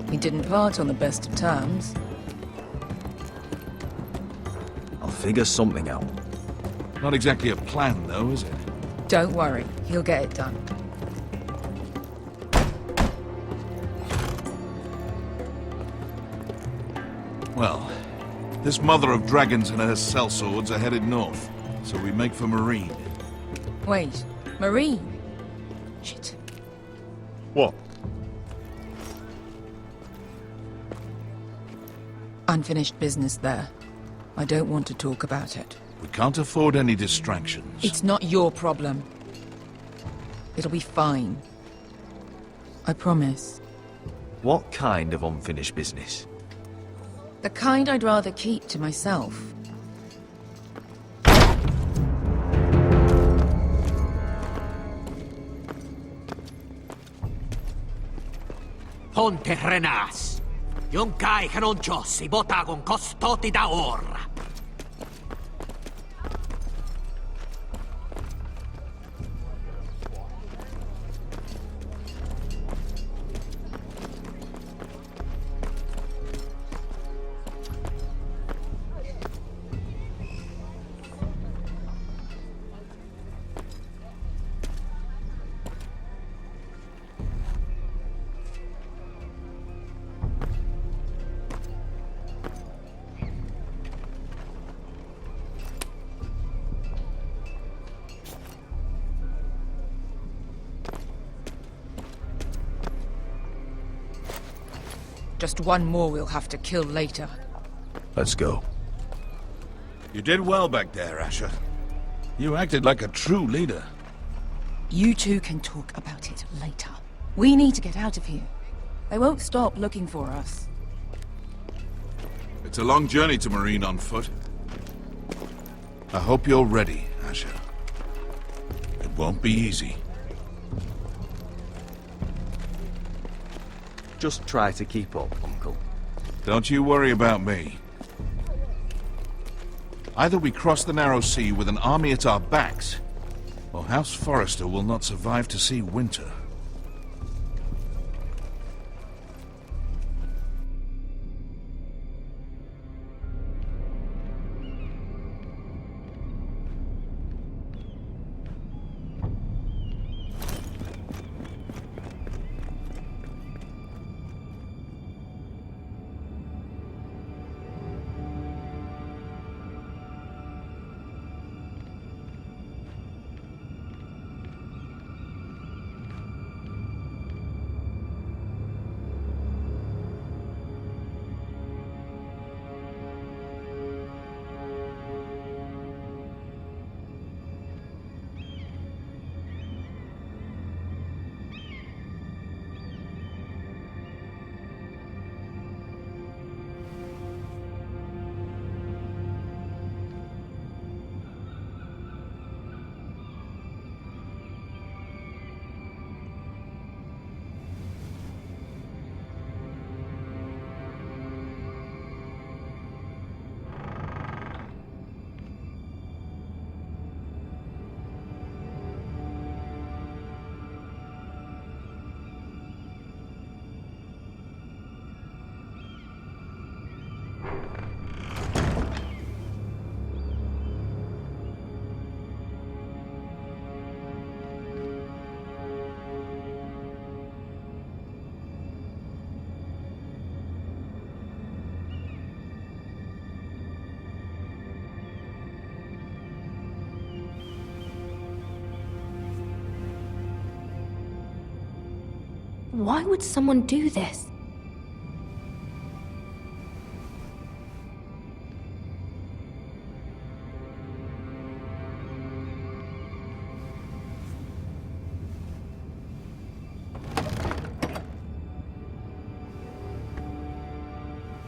We didn't part on the best of terms. I'll figure something out. Not exactly a plan, though, is it? Don't worry, he'll get it done. Well, this mother of dragons and her sellswords are headed north, so we make for Marine. Wait, Marine? Shit. What? Unfinished business there. I don't want to talk about it. We can't afford any distractions. It's not your problem. It'll be fine. I promise. What kind of unfinished business? The kind I'd rather keep to myself. Ponte Renas. Yung kai kanoncho si bota con costoti da ora. Just one more we'll have to kill later. Let's go. You did well back there, Asher. You acted like a true leader. You two can talk about it later. We need to get out of here. They won't stop looking for us. It's a long journey to Marine on foot. I hope you're ready, Asher. It won't be easy. Just try to keep up, Uncle. Don't you worry about me. Either we cross the narrow sea with an army at our backs, or House Forrester will not survive to see winter. Why would someone do this?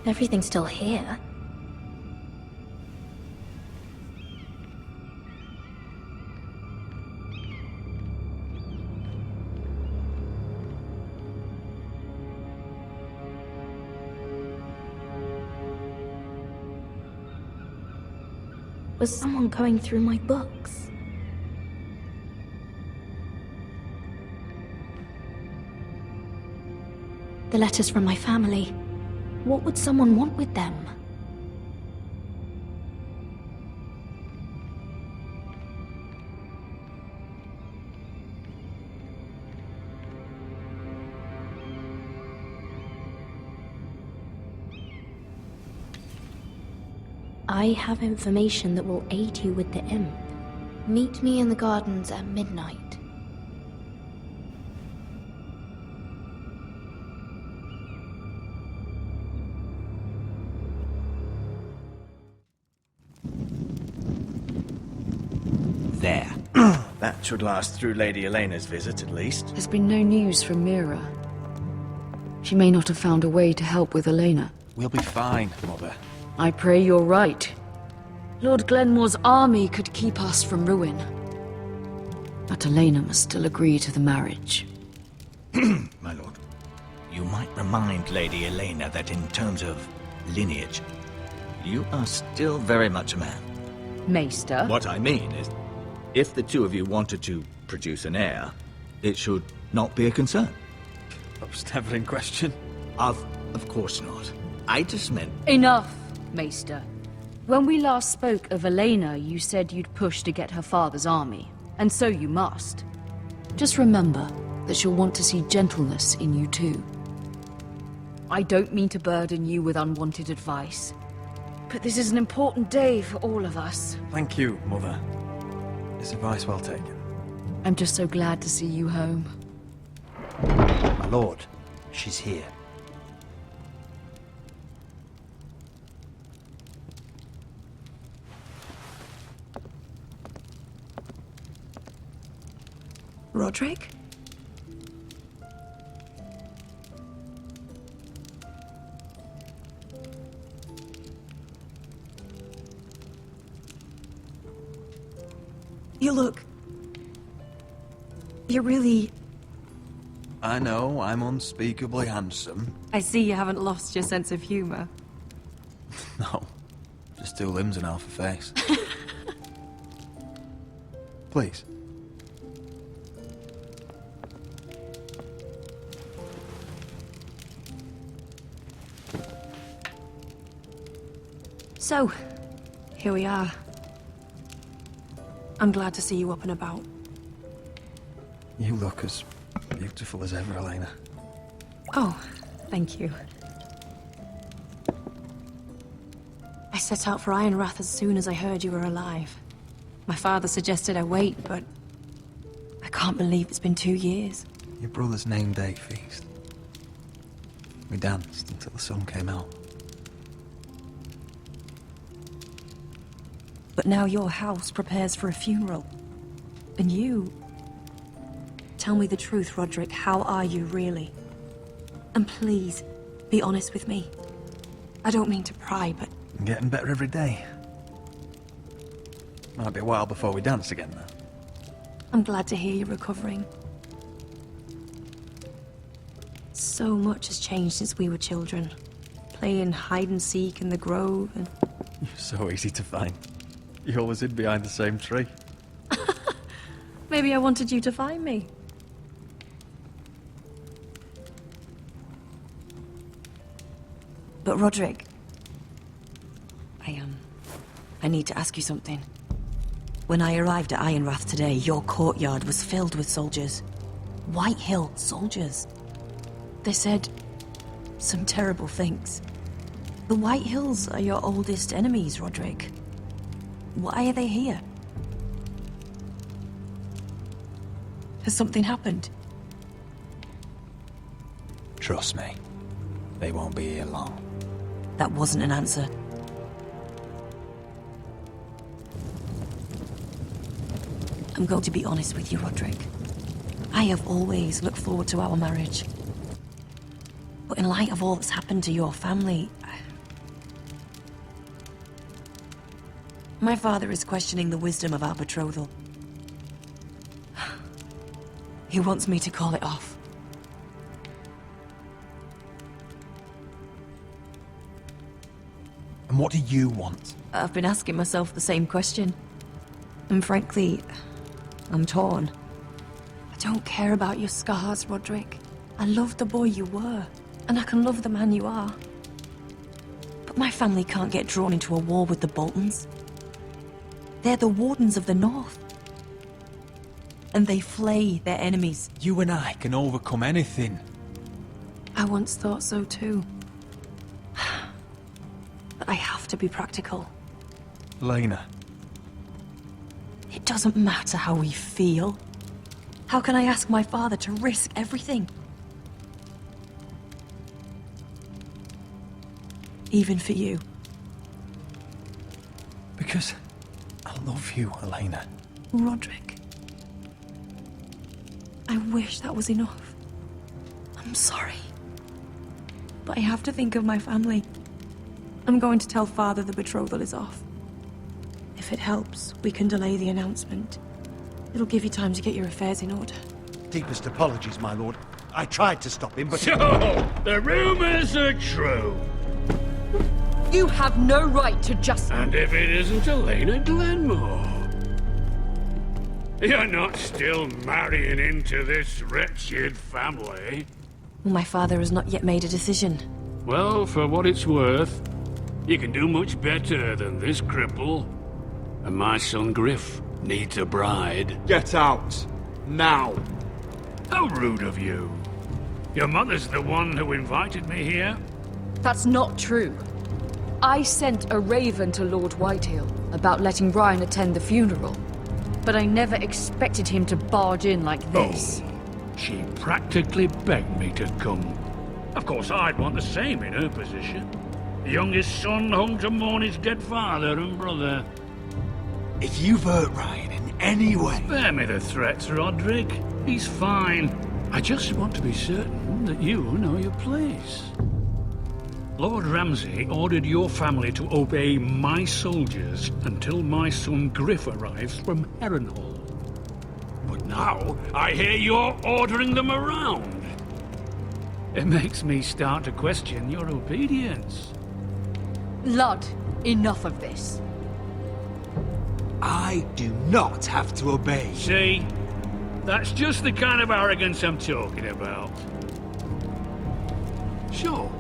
Everything's still here. Was someone going through my books? The letters from my family. What would someone want with them? I have information that will aid you with the imp. Meet me in the gardens at midnight. There. That should last through Lady Elena's visit, at least. There's been no news from Mira. She may not have found a way to help with Elena. We'll be fine, Mother. I pray you're right. Lord Glenmore's army could keep us from ruin. But Elena must still agree to the marriage. My lord, you might remind Lady Elena that in terms of lineage, you are still very much a man. Maester? What I mean is, if the two of you wanted to produce an heir, it should not be a concern. That was never in question. Of course not. I just meant... Enough, Maester. When we last spoke of Elena, you said you'd push to get her father's army. And so you must. Just remember that she'll want to see gentleness in you too. I don't mean to burden you with unwanted advice, but this is an important day for all of us. Thank you, Mother. It's advice well taken. I'm just so glad to see you home. My lord, she's here. Roderick? You look... You're really... I know, I'm unspeakably handsome. I see you haven't lost your sense of humor. No, just two limbs and half a face. Please. So, here we are. I'm glad to see you up and about. You look as beautiful as ever, Elena. Oh, thank you. I set out for Ironrath as soon as I heard you were alive. My father suggested I wait, but I can't believe it's been 2 years. Your brother's name day feast. We danced until the sun came out. But now your house prepares for a funeral. And you... Tell me the truth, Roderick. How are you, really? And please, be honest with me. I don't mean to pry, but... I'm getting better every day. Might be a while before we dance again, though. I'm glad to hear you're recovering. So much has changed since we were children. Playing hide-and-seek in the grove and... You're so easy to find. You always hid behind the same tree. Maybe I wanted you to find me. But Roderick... I need to ask you something. When I arrived at Ironrath today, your courtyard was filled with soldiers. White Hill soldiers. They said some terrible things. The White Hills are your oldest enemies, Roderick. Why are they here? Has something happened? Trust me, they won't be here long. That wasn't an answer. I'm going to be honest with you, Roderick. I have always looked forward to our marriage. But in light of all that's happened to your family, my father is questioning the wisdom of our betrothal. He wants me to call it off. And what do you want? I've been asking myself the same question. And frankly, I'm torn. I don't care about your scars, Roderick. I love the boy you were, and I can love the man you are. But my family can't get drawn into a war with the Boltons. They're the Wardens of the North. And they flay their enemies. You and I can overcome anything. I once thought so too. But I have to be practical. Lena. It doesn't matter how we feel. How can I ask my father to risk everything? Even for you. Because I love you, Elena. Roderick. I wish that was enough. I'm sorry. But I have to think of my family. I'm going to tell Father the betrothal is off. If it helps, we can delay the announcement. It'll give you time to get your affairs in order. Deepest apologies, my lord. I tried to stop him, but... So, the rumors are true. You have no right to just... And if it isn't Elena Glenmore? You're not still marrying into this wretched family? My father has not yet made a decision. Well, for what it's worth, you can do much better than this cripple. And my son Griff needs a bride. Get out! Now! How rude of you. Your mother's the one who invited me here? That's not true. I sent a raven to Lord Whitehill about letting Ryan attend the funeral. But I never expected him to barge in like this. Oh, she practically begged me to come. Of course, I'd want the same in her position. The youngest son home to mourn his dead father and brother. If you've hurt Ryan in any way... Spare me the threats, Roderick. He's fine. I just want to be certain that you know your place. Lord Ramsay ordered your family to obey my soldiers until my son Griff arrives from Harrenhal. But now, I hear you're ordering them around. It makes me start to question your obedience. Lud, enough of this. I do not have to obey. See? That's just the kind of arrogance I'm talking about. Sure.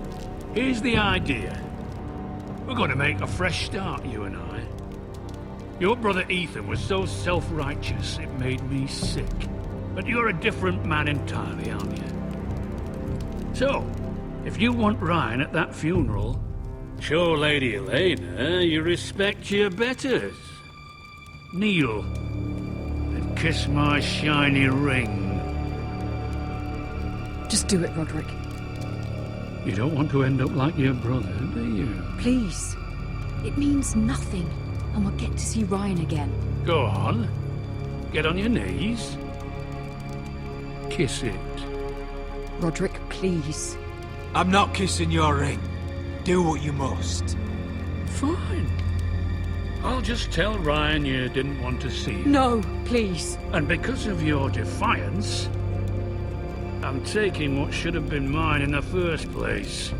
Here's the idea. We're going to make a fresh start, you and I. Your brother Ethan was so self-righteous it made me sick. But you're a different man entirely, aren't you? So, if you want Ryan at that funeral, show Lady Elena you respect your betters. Kneel and kiss my shiny ring. Just do it, Roderick. You don't want to end up like your brother, do you? Please. It means nothing, and we'll get to see Ryan again. Go on. Get on your knees. Kiss it. Roderick, please. I'm not kissing your ring. Do what you must. Fine. I'll just tell Ryan you didn't want to see him. No, please. And because of your defiance, I'm taking what should have been mine in the first place.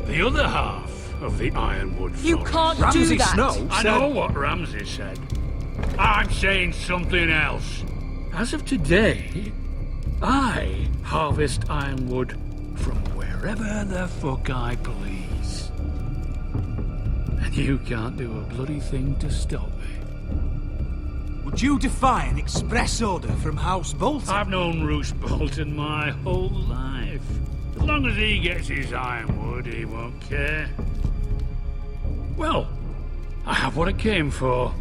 The other half of the Ironwood Forest. You can't do that! Snow I know what Ramsay said. I'm saying something else. As of today, I harvest ironwood from wherever the fuck I please. And you can't do a bloody thing to stop me. Would you defy an express order from House Bolton? I've known Roose Bolton my whole life. As long as he gets his ironwood, he won't care. Well, I have what I came for.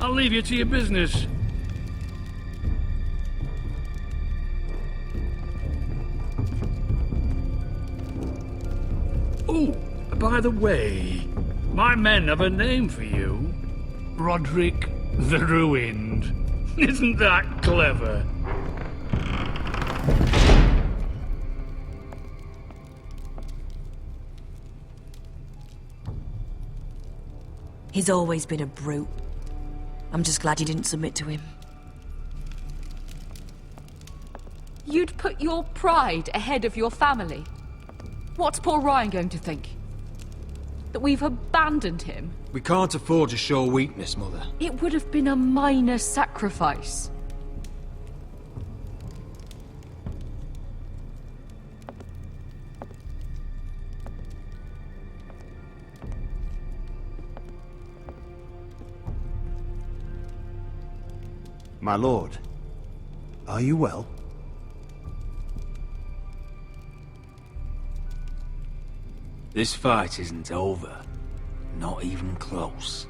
I'll leave you to your business. by the way, my men have a name for you. Roderick the Ruined. Isn't that clever? He's always been a brute. I'm just glad you didn't submit to him. You'd put your pride ahead of your family? What's poor Ryan going to think? That we've abandoned him? We can't afford to show weakness, Mother. It would have been a minor sacrifice. My lord, are you well? This fight isn't over. Not even close.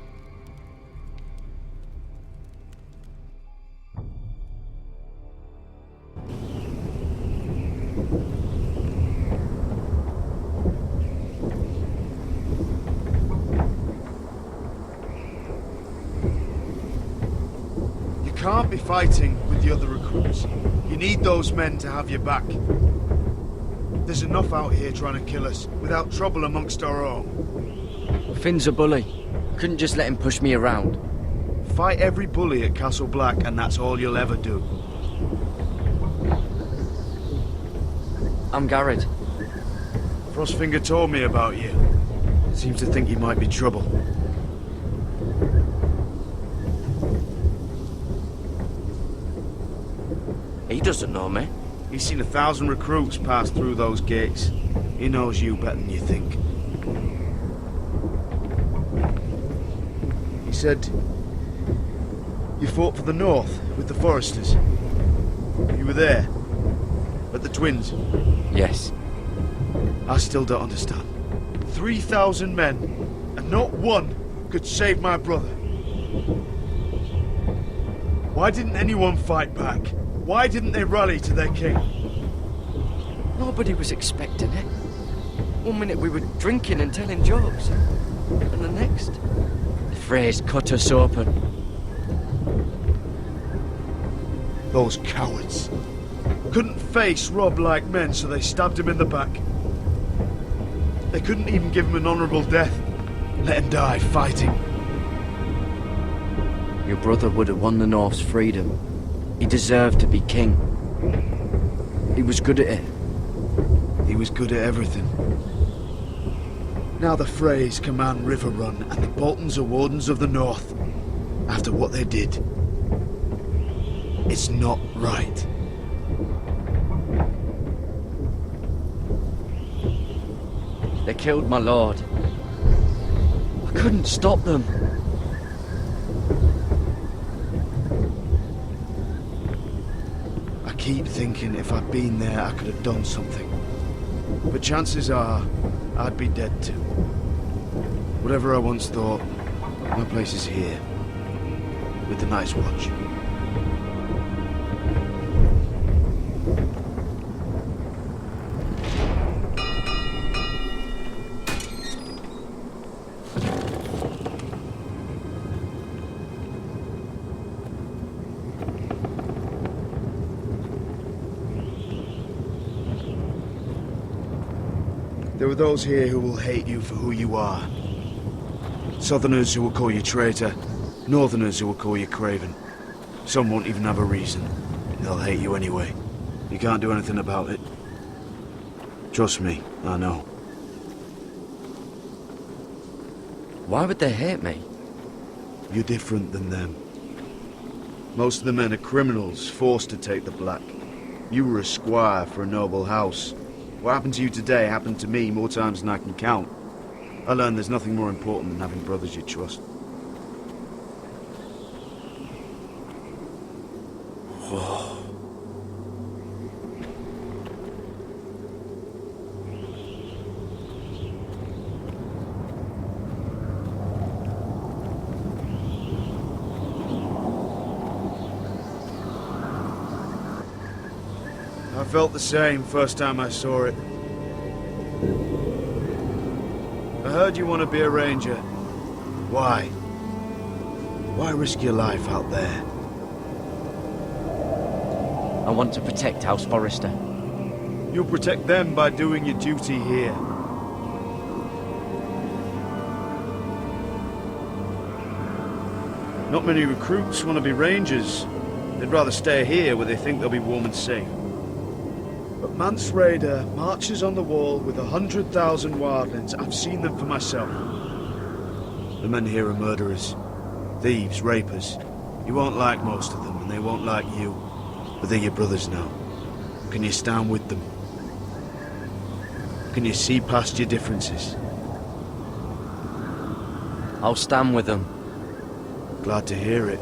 You can't be fighting with the other recruits. You need those men to have your back. There's enough out here trying to kill us, without trouble amongst our own. Finn's a bully. Couldn't just let him push me around. Fight every bully at Castle Black, and that's all you'll ever do. I'm Garrett. Frostfinger told me about you. Seems to think you might be trouble. He doesn't know me. He's seen 1,000 recruits pass through those gates. He knows you better than you think. He said you fought for the North with the Foresters. You were there at the Twins. Yes. I still don't understand. 3,000 men, and not one could save my brother. Why didn't anyone fight back? Why didn't they rally to their king? Nobody was expecting it. One minute we were drinking and telling jokes, and the next, the Freys cut us open. Those cowards. Couldn't face Rob like men, so they stabbed him in the back. They couldn't even give him an honorable death. Let him die fighting. Your brother would have won the North's freedom. He deserved to be king. He was good at it. He was good at everything. Now the Freys command Riverrun, and the Boltons are Wardens of the North. After what they did. It's not right. They killed my lord. I couldn't stop them. I keep thinking if I'd been there, I could have done something. But chances are, I'd be dead too. Whatever I once thought, my place is here. With the Night's Watch. There are those here who will hate you for who you are. Southerners who will call you traitor, Northerners who will call you craven. Some won't even have a reason. They'll hate you anyway. You can't do anything about it. Trust me, I know. Why would they hate me? You're different than them. Most of the men are criminals, forced to take the black. You were a squire for a noble house. What happened to you today happened to me more times than I can count. I learned there's nothing more important than having brothers you trust. I felt the same first time I saw it. I heard you want to be a ranger. Why? Why risk your life out there? I want to protect House Forrester. You'll protect them by doing your duty here. Not many recruits want to be rangers. They'd rather stay here where they think they'll be warm and safe. But Mance Raider marches on the wall with 100,000 wildlings. I've seen them for myself. The men here are murderers. Thieves, rapers. You won't like most of them, and they won't like you. But they're your brothers now. Can you stand with them? Can you see past your differences? I'll stand with them. Glad to hear it.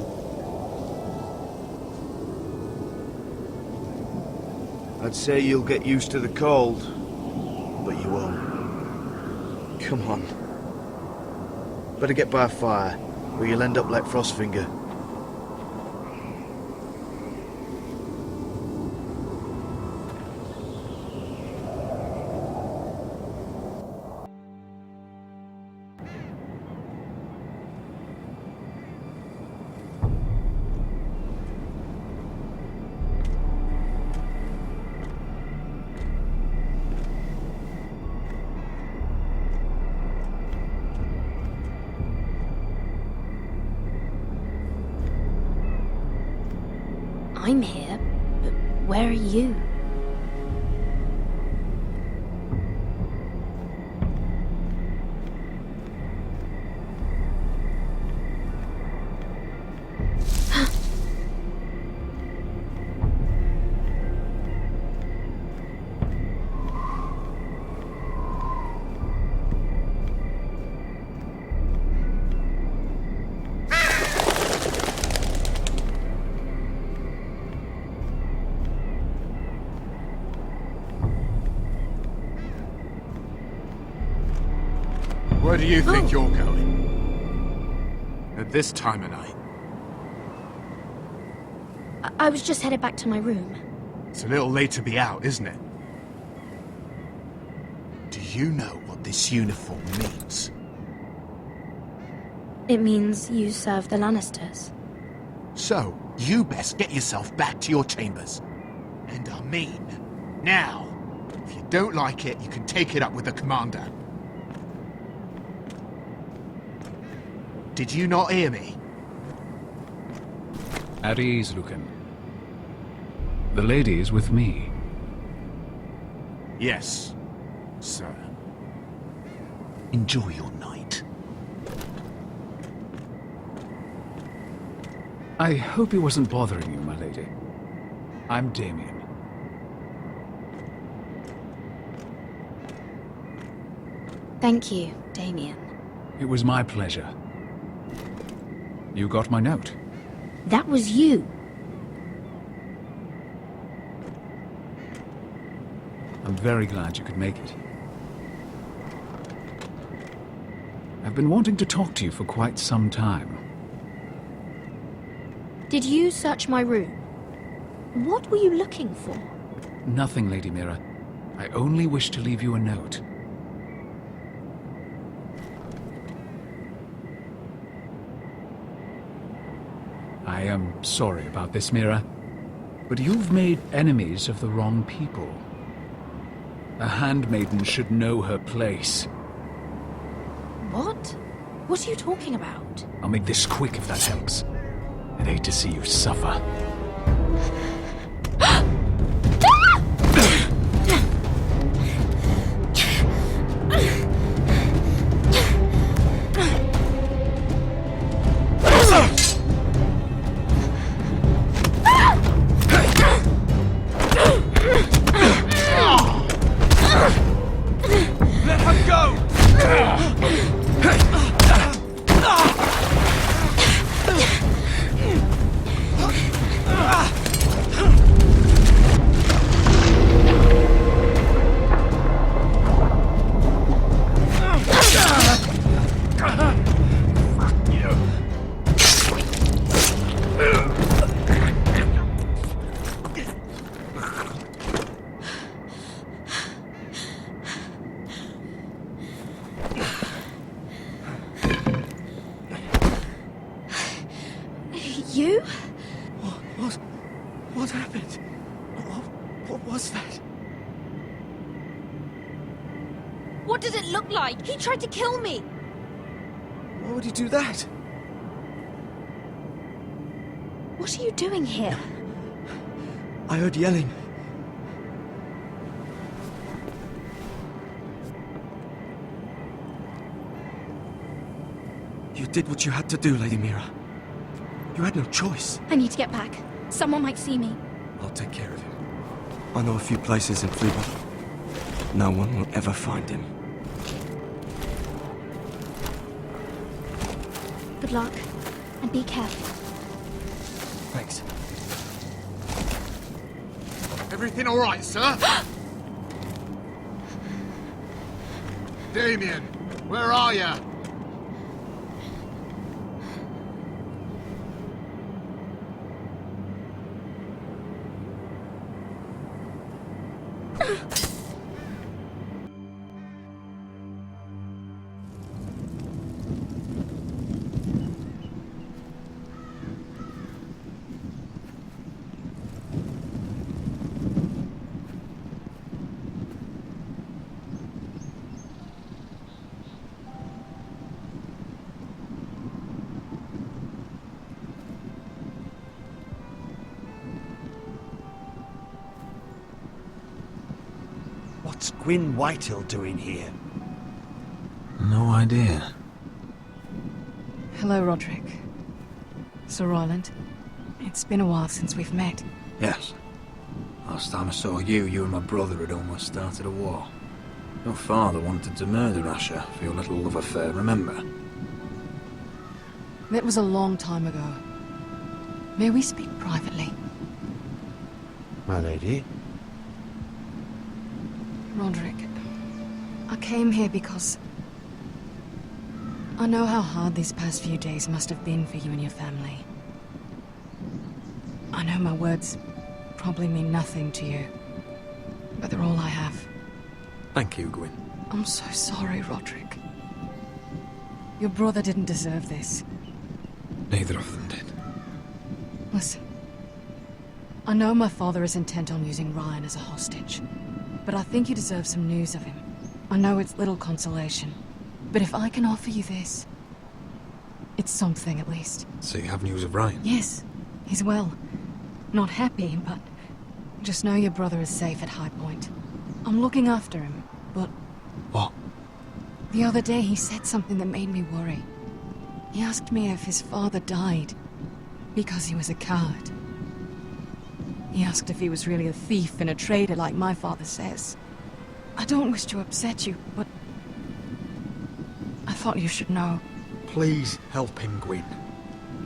I'd say you'll get used to the cold, but you won't. Come on. Better get by a fire, or you'll end up like Frostfinger. I'm here, but where are you? Where do you think you're going? At this time of night? I was just headed back to my room. It's a little late to be out, isn't it? Do you know what this uniform means? It means you serve the Lannisters. So, you best get yourself back to your chambers. And I mean, now. If you don't like it, you can take it up with the commander. Did you not hear me? At ease, Lucan. The lady is with me. Yes, sir. Enjoy your night. I hope he wasn't bothering you, my lady. I'm Damien. Thank you, Damien. It was my pleasure. You got my note. That was you. I'm very glad you could make it. I've been wanting to talk to you for quite some time. Did you search my room? What were you looking for? Nothing, Lady Mira. I only wish to leave you a note. I am sorry about this, Mira, but you've made enemies of the wrong people. A handmaiden should know her place. What? What are you talking about? I'll make this quick if that helps. I'd hate to see you suffer. Let her go! You? What happened? What was that? What does it look like? He tried to kill me! Why would he do that? What are you doing here? I heard yelling. You did what you had to do, Lady Mira. You had no choice. I need to get back. Someone might see me. I'll take care of it. I know a few places in Fleabag. No one will ever find him. Good luck, and be careful. Thanks. Everything all right, sir? Damien, where are you? What's Gwyn Whitehill doing here? No idea. Hello, Roderick. Sir Roland. It's been a while since we've met. Yes. Last time I saw you, you and my brother had almost started a war. Your father wanted to murder Asher for your little love affair, remember? That was a long time ago. May we speak privately? My lady? Roderick, I came here because I know how hard these past few days must have been for you and your family. I know my words probably mean nothing to you, but they're all I have. Thank you, Gwyn. I'm so sorry, Roderick. Your brother didn't deserve this. Neither of them did. Listen, I know my father is intent on using Ryan as a hostage, but I think you deserve some news of him. I know it's little consolation, but if I can offer you this, it's something at least. So you have news of Ryan? Yes, he's well. Not happy, but just know your brother is safe at High Point. I'm looking after him, but... What? The other day he said something that made me worry. He asked me if his father died because he was a coward. He asked if he was really a thief and a traitor like my father says. I don't wish to upset you, but I thought you should know. Please help him, Gwyn.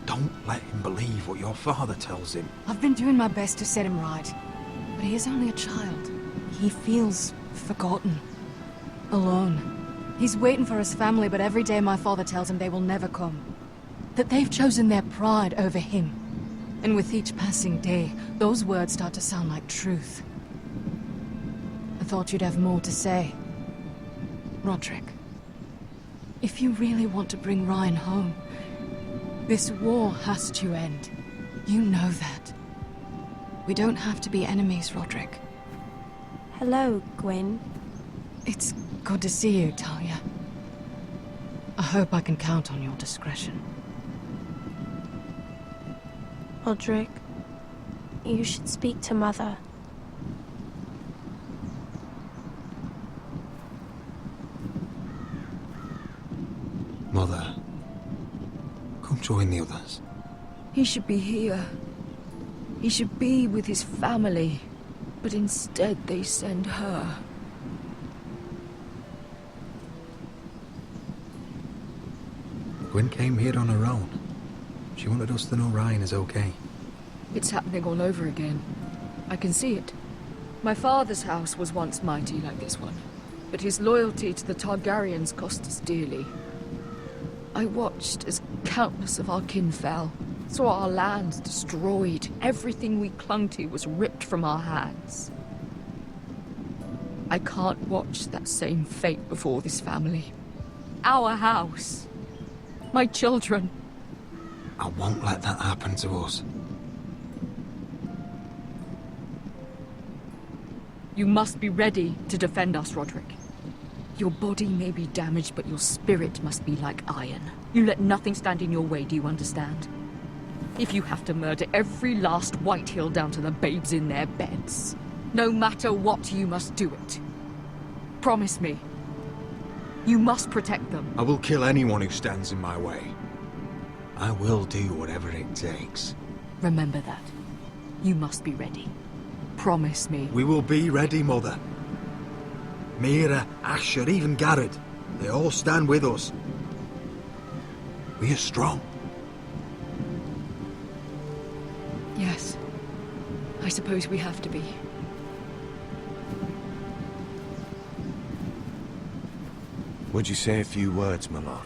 Don't let him believe what your father tells him. I've been doing my best to set him right, but he is only a child. He feels forgotten, alone. He's waiting for his family, but every day my father tells him they will never come. That they've chosen their pride over him. And with each passing day, those words start to sound like truth. I thought you'd have more to say. Roderick, if you really want to bring Ryan home, this war has to end. You know that. We don't have to be enemies, Roderick. Hello, Gwyn. It's good to see you, Talia. I hope I can count on your discretion. Roderick, you should speak to Mother. Mother, come join the others. He should be here. He should be with his family. But instead they send her. Gwyn came here on her own. She wanted us to know Ryan is okay. It's happening all over again. I can see it. My father's house was once mighty like this one, but his loyalty to the Targaryens cost us dearly. I watched as countless of our kin fell, saw our lands destroyed, everything we clung to was ripped from our hands. I can't watch that same fate before this family. Our house. My children. I won't let that happen to us. You must be ready to defend us, Roderick. Your body may be damaged, but your spirit must be like iron. You let nothing stand in your way, do you understand? If you have to murder every last Whitehill down to the babes in their beds, no matter what, you must do it. Promise me. You must protect them. I will kill anyone who stands in my way. I will do whatever it takes. Remember that. You must be ready. Promise me. We will be ready, Mother. Mira, Asher, even Garrett. They all stand with us. We are strong. Yes. I suppose we have to be. Would you say a few words, my lord?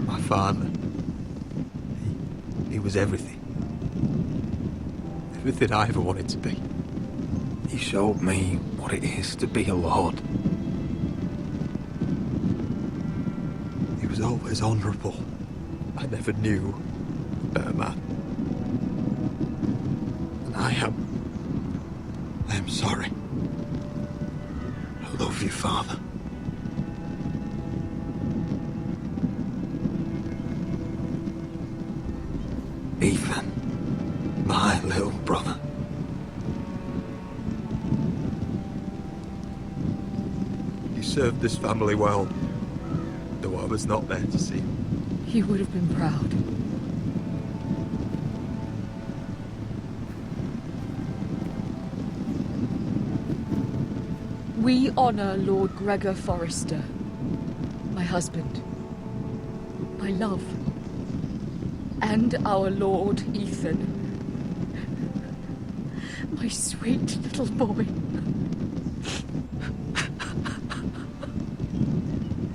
My father. He was everything. Everything I ever wanted to be. He showed me what it is to be a lord. He was always honourable. I never knew a better man. And I am sorry. I love you, Father. Ethan, my little brother. You served this family well, though I was not there to see. You would have been proud. We honor Lord Gregor Forrester, my husband, my love, and our Lord Ethan, my sweet little boy.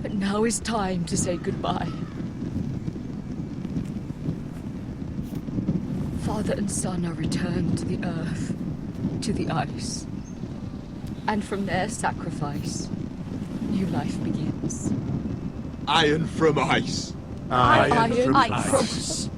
But now is time to say goodbye. Father and son are returned to the earth, to the ice. And from their sacrifice, new life begins. Iron from ice. Iron from ice.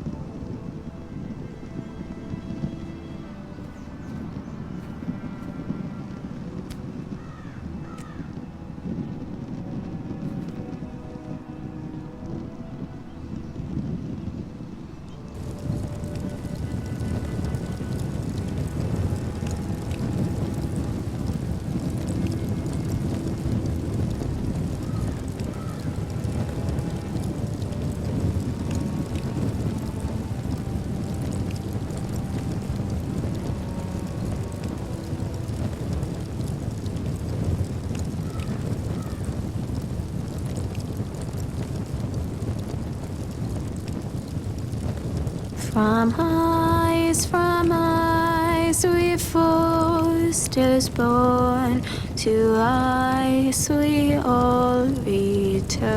From ice, we foesters born, to ice we all return.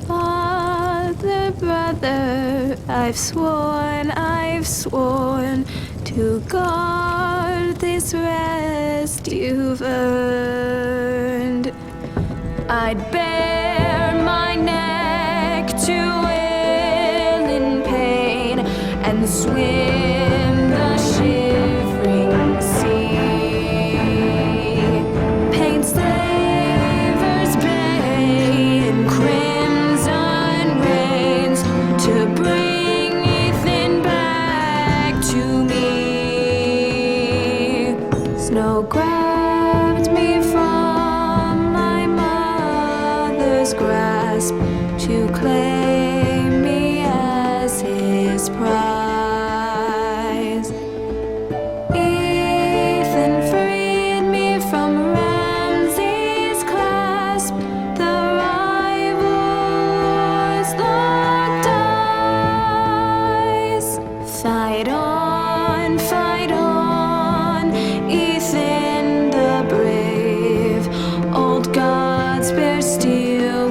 Father, brother, I've sworn to guard this rest you've earned. I'd bare my neck to and swim the shivering sea. Paint Slaver's Bay in crimson rains to bring Ethan back to me. Snow grabbed me from my mother's grasp to claim me as his prize. Fight on, Ethan the brave. Old gods bear steel.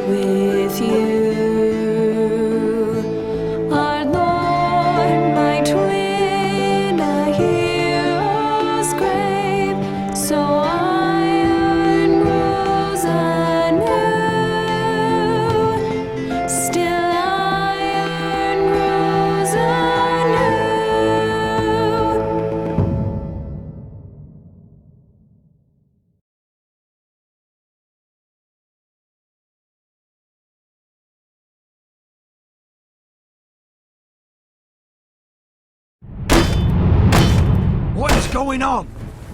going on?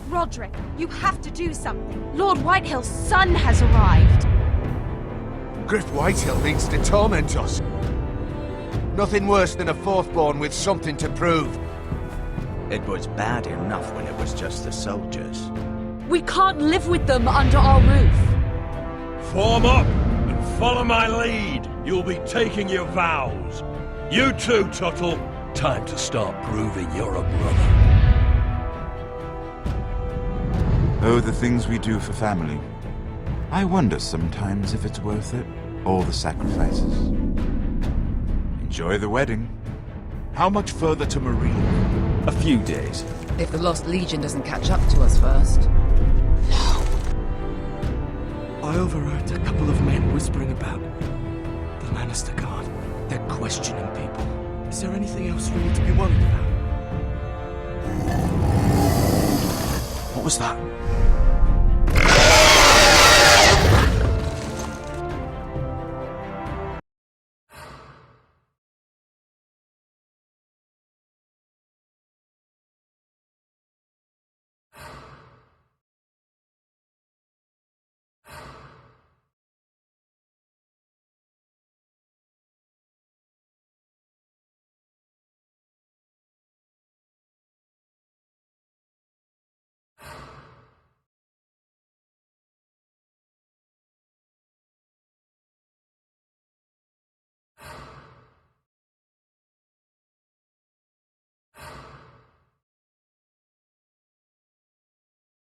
Roderick, you have to do something. Lord Whitehill's son has arrived. Griff Whitehill means to torment us. Nothing worse than a fourthborn with something to prove. It was bad enough when it was just the soldiers. We can't live with them under our roof. Form up and follow my lead. You'll be taking your vows. You too, Tuttle. Time to start proving you're a brother. Oh, the things we do for family. I wonder sometimes if it's worth it, all the sacrifices. Enjoy the wedding. How much further to Marine? A few days. If the Lost Legion doesn't catch up to us first. I overheard a couple of men whispering about the Lannister Guard. They're questioning people. Is there anything else we need to be worried about? What was that?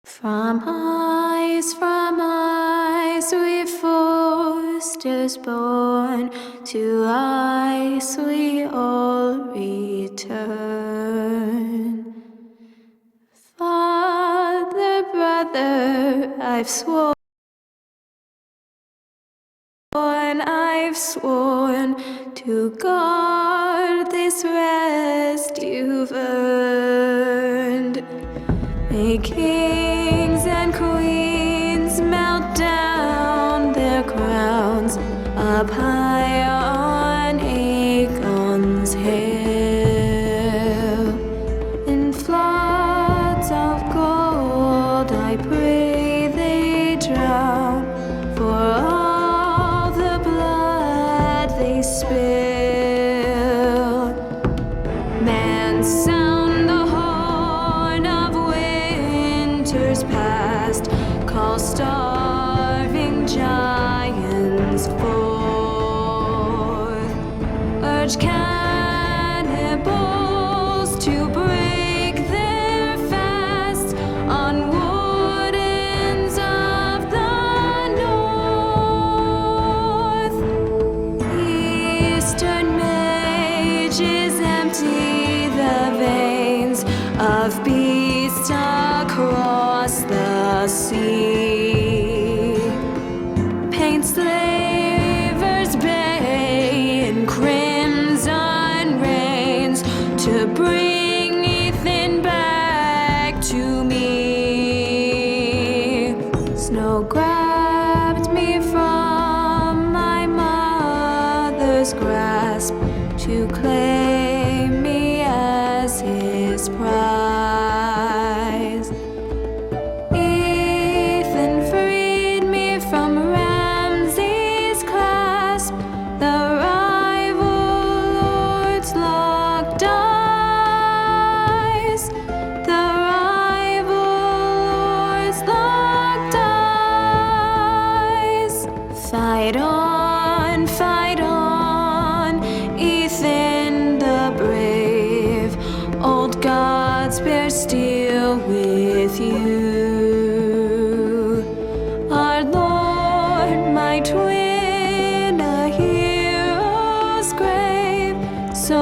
From eyes we foresters born, to ice we all return. Father, brother, I've sworn to guard this rest you've earned. May kings and queens melt down their crowns up high on Aegon's hill. In floods of gold I pray they drown, for all the blood they spill. Man, sound the horn of winter's past, call starving giants forth, urge cannibals to break their fast on wardens of the north. Eastern mages empty the veins of beasts across the sea. Paint slavers bay in crimson rains to bring Ethan back to me. Snow grabbed me from my mother's grasp to claim me as his prize. Ethan freed me from Ramsay's clasp, the rival lords locked eyes, the rival lords locked eyes. Fight on, Ethan the brave, old gods bear steel with you. Our Lord, my twin, a hero's grave, so